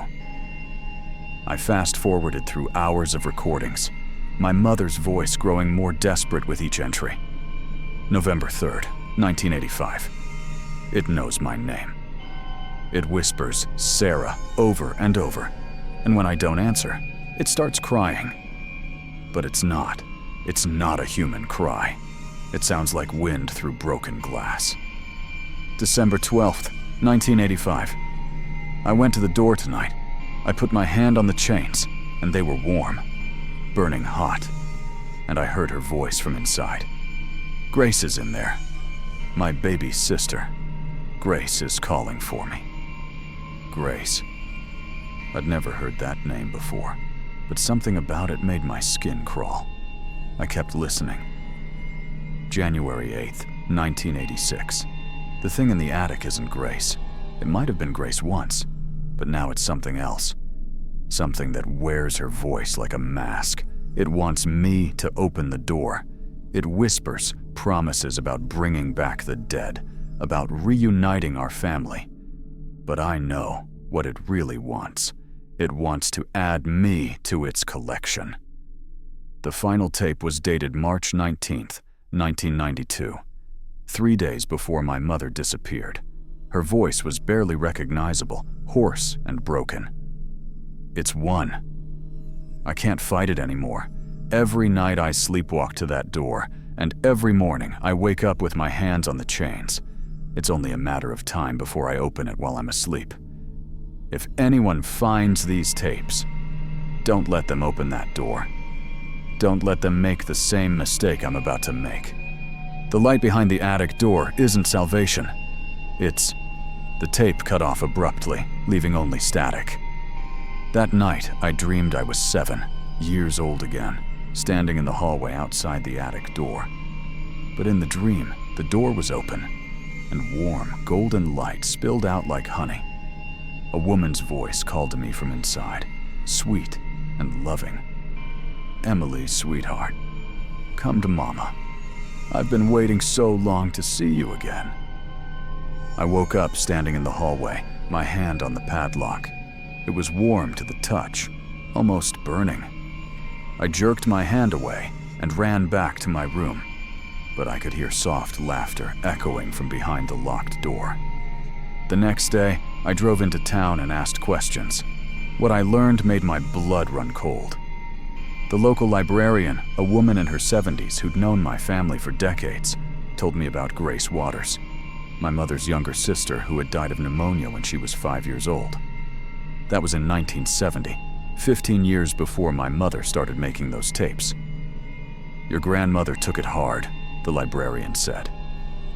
I fast-forwarded through hours of recordings, my mother's voice growing more desperate with each entry. November 3rd, 1985. It knows my name. It whispers Sarah over and over, and when I don't answer, it starts crying. But it's not a human cry. It sounds like wind through broken glass. December 12th, 1985. I went to the door tonight. I put my hand on the chains, and they were warm, burning hot, and I heard her voice from inside. Grace is in there, my baby sister. Grace is calling for me. Grace. I'd never heard that name before, but something about it made my skin crawl. I kept listening. January 8th, 1986. The thing in the attic isn't Grace. It might have been Grace once, But now it's something else. Something that wears her voice like a mask. It wants me to open the door. It whispers promises about bringing back the dead, about reuniting our family. But I know what it really wants. It wants to add me to its collection. The final tape was dated March 19th, 1992, 3 days before my mother disappeared. Her voice was barely recognizable, hoarse and broken. It's won. I can't fight it anymore. Every night I sleepwalk to that door, and every morning I wake up with my hands on the chains. It's only a matter of time before I open it while I'm asleep. If anyone finds these tapes, don't let them open that door. Don't let them make the same mistake I'm about to make. The light behind the attic door isn't salvation. It's the tape cut off abruptly, leaving only static. That night, I dreamed I was 7 years old again, standing in the hallway outside the attic door. But in the dream, the door was open, and warm, golden light spilled out like honey. A woman's voice called to me from inside, sweet and loving. "Emily, sweetheart, come to Mama. I've been waiting so long to see you again." I woke up standing in the hallway, my hand on the padlock. It was warm to the touch, almost burning. I jerked my hand away and ran back to my room, but I could hear soft laughter echoing from behind the locked door. The next day, I drove into town and asked questions. What I learned made my blood run cold. The local librarian, a woman in her 70s who'd known my family for decades, told me about Grace Waters, my mother's younger sister who had died of pneumonia when she was 5 years old. That was in 1970, 15 years before my mother started making those tapes. "Your grandmother took it hard," the librarian said.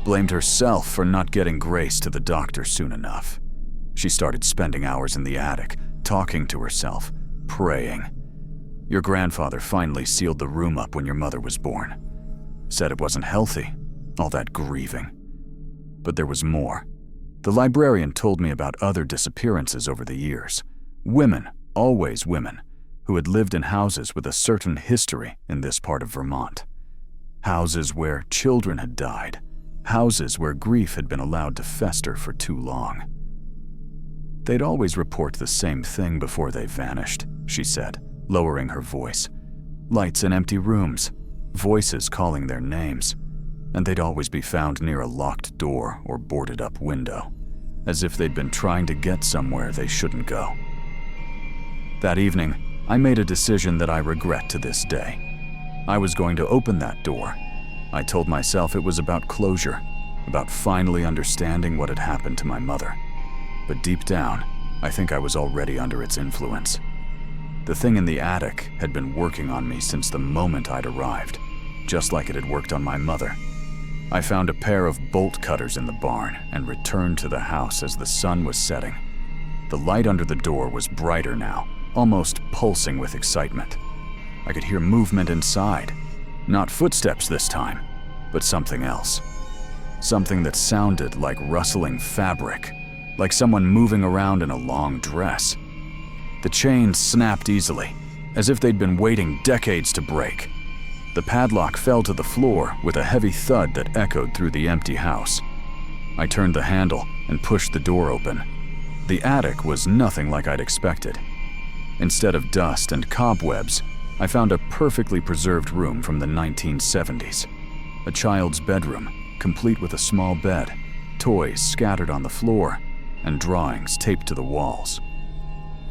"Blamed herself for not getting Grace to the doctor soon enough. She started spending hours in the attic, talking to herself, praying. Your grandfather finally sealed the room up when your mother was born. Said it wasn't healthy, all that grieving. But there was more. The librarian told me about other disappearances over the years. Women, always women, who had lived in houses with a certain history in this part of Vermont. Houses where children had died. Houses where grief had been allowed to fester for too long. They'd always report the same thing before they vanished, she said, lowering her voice. Lights in empty rooms, voices calling their names, and they'd always be found near a locked door or boarded-up window, as if they'd been trying to get somewhere they shouldn't go. That evening, I made a decision that I regret to this day. I was going to open that door. I told myself it was about closure, about finally understanding what had happened to my mother. But deep down, I think I was already under its influence. The thing in the attic had been working on me since the moment I'd arrived, just like it had worked on my mother. I found a pair of bolt cutters in the barn and returned to the house as the sun was setting. The light under the door was brighter now, almost pulsing with excitement. I could hear movement inside. Not footsteps this time, but something else. Something that sounded like rustling fabric, like someone moving around in a long dress. The chains snapped easily, as if they'd been waiting decades to break. The padlock fell to the floor with a heavy thud that echoed through the empty house. I turned the handle and pushed the door open. The attic was nothing like I'd expected. Instead of dust and cobwebs, I found a perfectly preserved room from the 1970s. A child's bedroom, complete with a small bed, toys scattered on the floor, and drawings taped to the walls.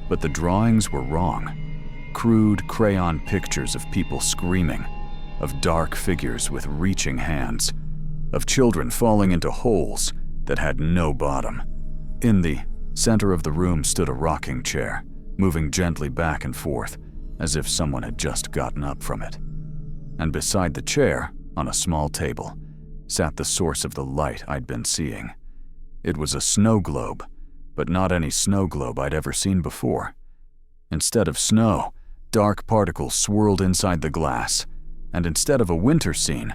But the drawings were wrong. Crude crayon pictures of people screaming, of dark figures with reaching hands, of children falling into holes that had no bottom. In the center of the room stood a rocking chair, moving gently back and forth, as if someone had just gotten up from it. And beside the chair, on a small table, sat the source of the light I'd been seeing. It was a snow globe, but not any snow globe I'd ever seen before. Instead of snow, dark particles swirled inside the glass, and instead of a winter scene,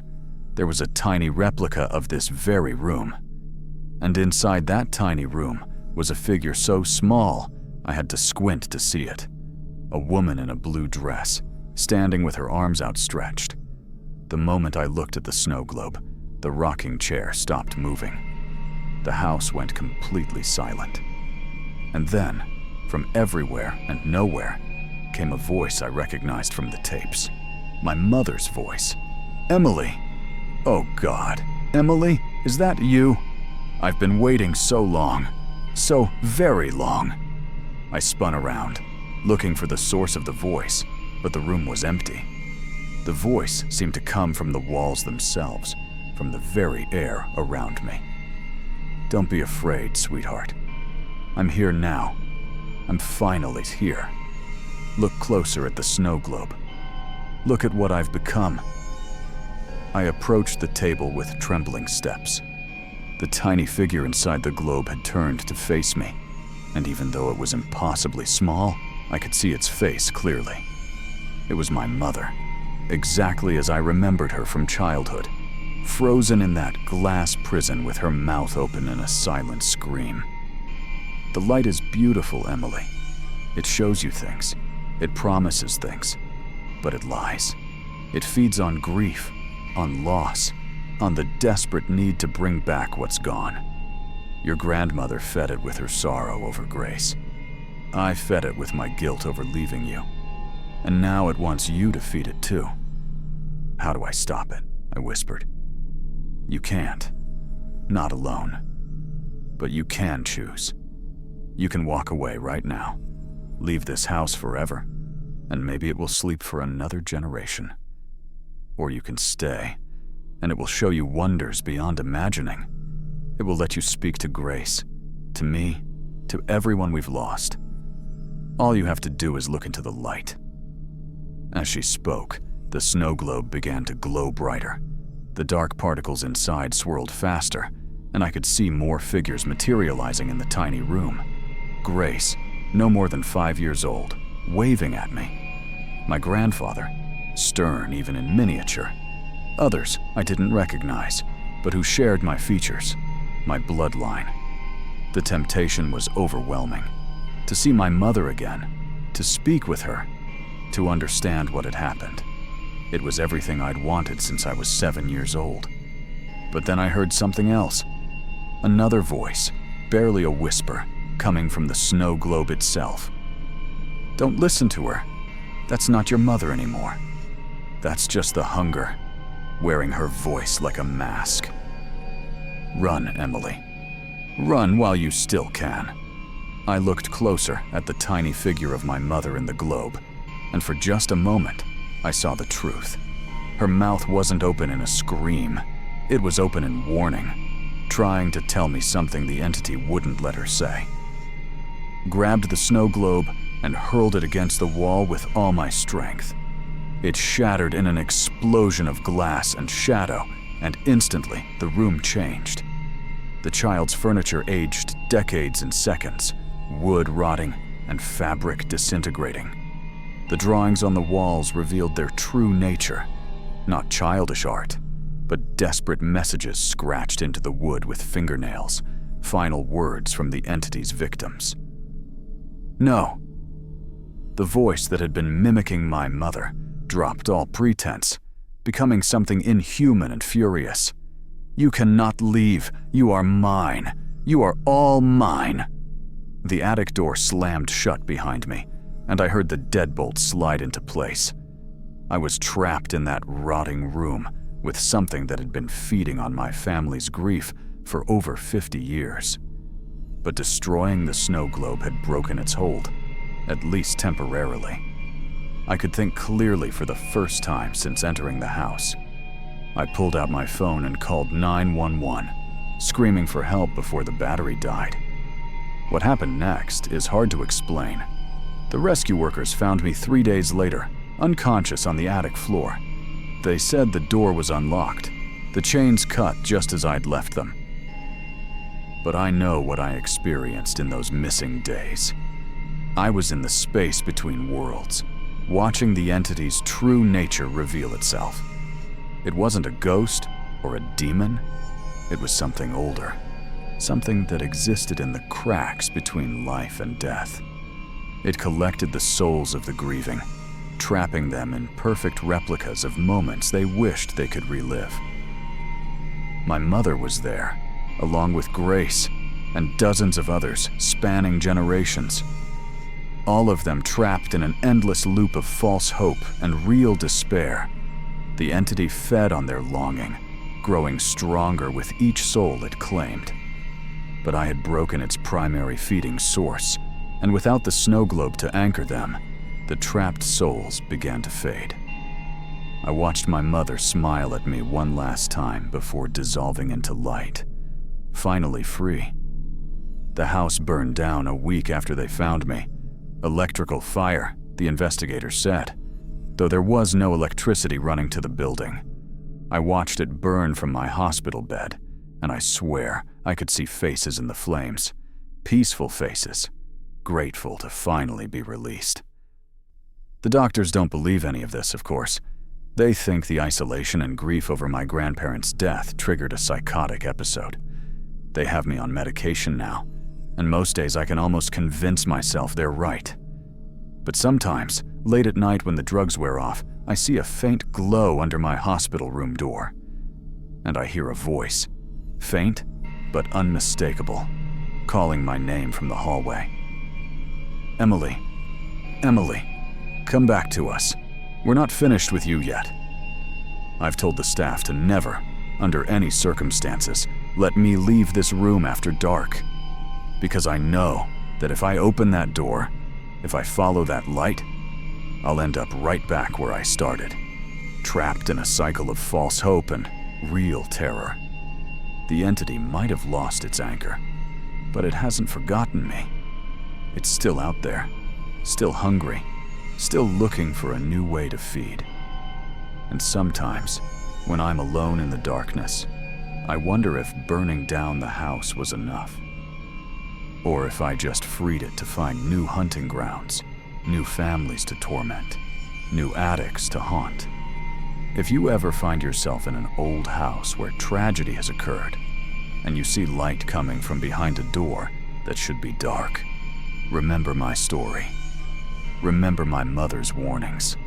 there was a tiny replica of this very room. And inside that tiny room was a figure so small I had to squint to see it. A woman in a blue dress, standing with her arms outstretched. The moment I looked at the snow globe, the rocking chair stopped moving. The house went completely silent. And then, from everywhere and nowhere, came a voice I recognized from the tapes. My mother's voice. "Emily!" Oh God, Emily, is that you? I've been waiting so long, so very long. I spun around, looking for the source of the voice, but the room was empty. The voice seemed to come from the walls themselves, from the very air around me. "Don't be afraid, sweetheart. I'm here now. I'm finally here. Look closer at the snow globe. Look at what I've become." I approached the table with trembling steps. The tiny figure inside the globe had turned to face me, and even though it was impossibly small, I could see its face clearly. It was my mother, exactly as I remembered her from childhood, frozen in that glass prison with her mouth open in a silent scream. "The light is beautiful, Emily. It shows you things. It promises things. But it lies. It feeds on grief, on loss, on the desperate need to bring back what's gone. Your grandmother fed it with her sorrow over Grace. I fed it with my guilt over leaving you. And now it wants you to feed it too. How do I stop it?" I whispered. "You can't. Not alone. But you can choose. You can walk away right now. Leave this house forever, and maybe it will sleep for another generation. Or you can stay, and it will show you wonders beyond imagining. It will let you speak to Grace, to me, to everyone we've lost. All you have to do is look into the light." As she spoke, the snow globe began to glow brighter. The dark particles inside swirled faster, and I could see more figures materializing in the tiny room. Grace, no more than 5 years old, waving at me. My grandfather, stern even in miniature. Others I didn't recognize, but who shared my features, my bloodline. The temptation was overwhelming. To see my mother again, to speak with her, to understand what had happened. It was everything I'd wanted since I was 7 years old. But then I heard something else. Another voice, barely a whisper, coming from the snow globe itself. "Don't listen to her. That's not your mother anymore. That's just the hunger, wearing her voice like a mask. Run, Emily. Run while you still can." I looked closer at the tiny figure of my mother in the globe, and for just a moment, I saw the truth. Her mouth wasn't open in a scream. It was open in warning, trying to tell me something the entity wouldn't let her say. Grabbed the snow globe and hurled it against the wall with all my strength. It shattered in an explosion of glass and shadow, and instantly the room changed. The child's furniture aged decades in seconds, wood rotting and fabric disintegrating. The drawings on the walls revealed their true nature, not childish art, but desperate messages scratched into the wood with fingernails, final words from the entity's victims. No. The voice that had been mimicking my mother dropped all pretense, becoming something inhuman and furious. "You cannot leave. You are mine. You are all mine." The attic door slammed shut behind me, and I heard the deadbolt slide into place. I was trapped in that rotting room with something that had been feeding on my family's grief for over 50 years. But destroying the snow globe had broken its hold, at least temporarily. I could think clearly for the first time since entering the house. I pulled out my phone and called 911, screaming for help before the battery died. What happened next is hard to explain. The rescue workers found me 3 days later, unconscious on the attic floor. They said the door was unlocked, the chains cut just as I'd left them. But I know what I experienced in those missing days. I was in the space between worlds, watching the entity's true nature reveal itself. It wasn't a ghost or a demon. It was something older, something that existed in the cracks between life and death. It collected the souls of the grieving, trapping them in perfect replicas of moments they wished they could relive. My mother was there, along with Grace and dozens of others spanning generations. All of them trapped in an endless loop of false hope and real despair. The entity fed on their longing, growing stronger with each soul it claimed. But I had broken its primary feeding source, and without the snow globe to anchor them, the trapped souls began to fade. I watched my mother smile at me one last time before dissolving into light, finally free. The house burned down a week after they found me. Electrical fire, the investigator said, though there was no electricity running to the building. I watched it burn from my hospital bed, and I swear I could see faces in the flames, peaceful faces, grateful to finally be released. The doctors don't believe any of this, of course. They think the isolation and grief over my grandparents' death triggered a psychotic episode. They have me on medication now, and most days I can almost convince myself they're right. But sometimes, late at night when the drugs wear off, I see a faint glow under my hospital room door. And I hear a voice, faint but unmistakable, calling my name from the hallway. Emily, Emily, come back to us. We're not finished with you yet. I've told the staff to never, under any circumstances, let me leave this room after dark. Because I know that if I open that door, if I follow that light, I'll end up right back where I started, trapped in a cycle of false hope and real terror. The entity might have lost its anchor, but it hasn't forgotten me. It's still out there, still hungry, still looking for a new way to feed. And sometimes, when I'm alone in the darkness, I wonder if burning down the house was enough. Or if I just freed it to find new hunting grounds, new families to torment, new attics to haunt. If you ever find yourself in an old house where tragedy has occurred, and you see light coming from behind a door that should be dark, remember my story. Remember my mother's warnings.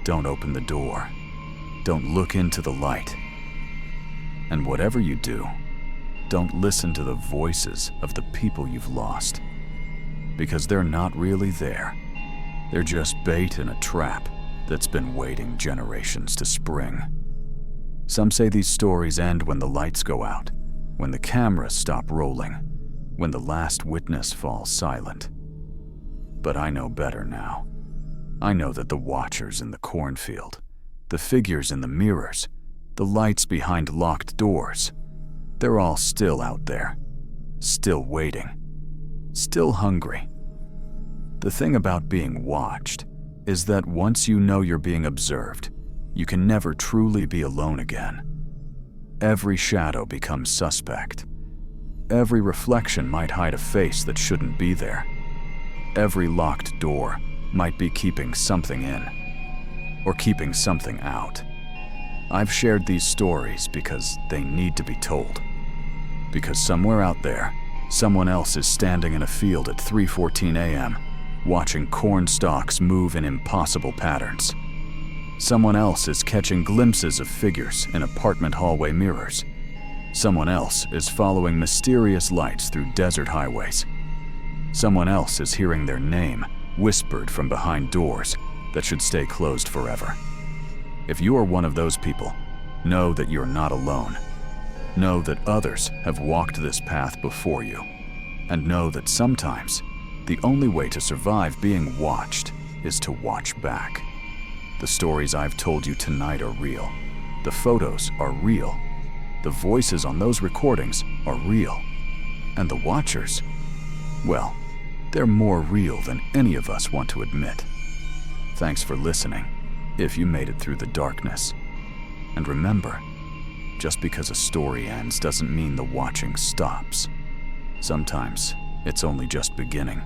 Don't open the door. Don't look into the light. And whatever you do, don't listen to the voices of the people you've lost, because they're not really there. They're just bait in a trap that's been waiting generations to spring. Some say these stories end when the lights go out, when the cameras stop rolling, when the last witness falls silent. But I know better now. I know that the watchers in the cornfield, the figures in the mirrors, the lights behind locked doors, they're all still out there, still waiting, still hungry. The thing about being watched is that once you know you're being observed, you can never truly be alone again. Every shadow becomes suspect. Every reflection might hide a face that shouldn't be there. Every locked door might be keeping something in, or keeping something out. I've shared these stories because they need to be told. Because somewhere out there, someone else is standing in a field at 3:14 a.m., watching corn stalks move in impossible patterns. Someone else is catching glimpses of figures in apartment hallway mirrors. Someone else is following mysterious lights through desert highways. Someone else is hearing their name whispered from behind doors that should stay closed forever. If you are one of those people, know that you're not alone. Know that others have walked this path before you, and know that sometimes the only way to survive being watched is to watch back. The stories I've told you tonight are real. The photos are real. The voices on those recordings are real. And the watchers, well, they're more real than any of us want to admit. Thanks for listening, if you made it through the darkness. And remember, just because a story ends doesn't mean the watching stops. Sometimes it's only just beginning.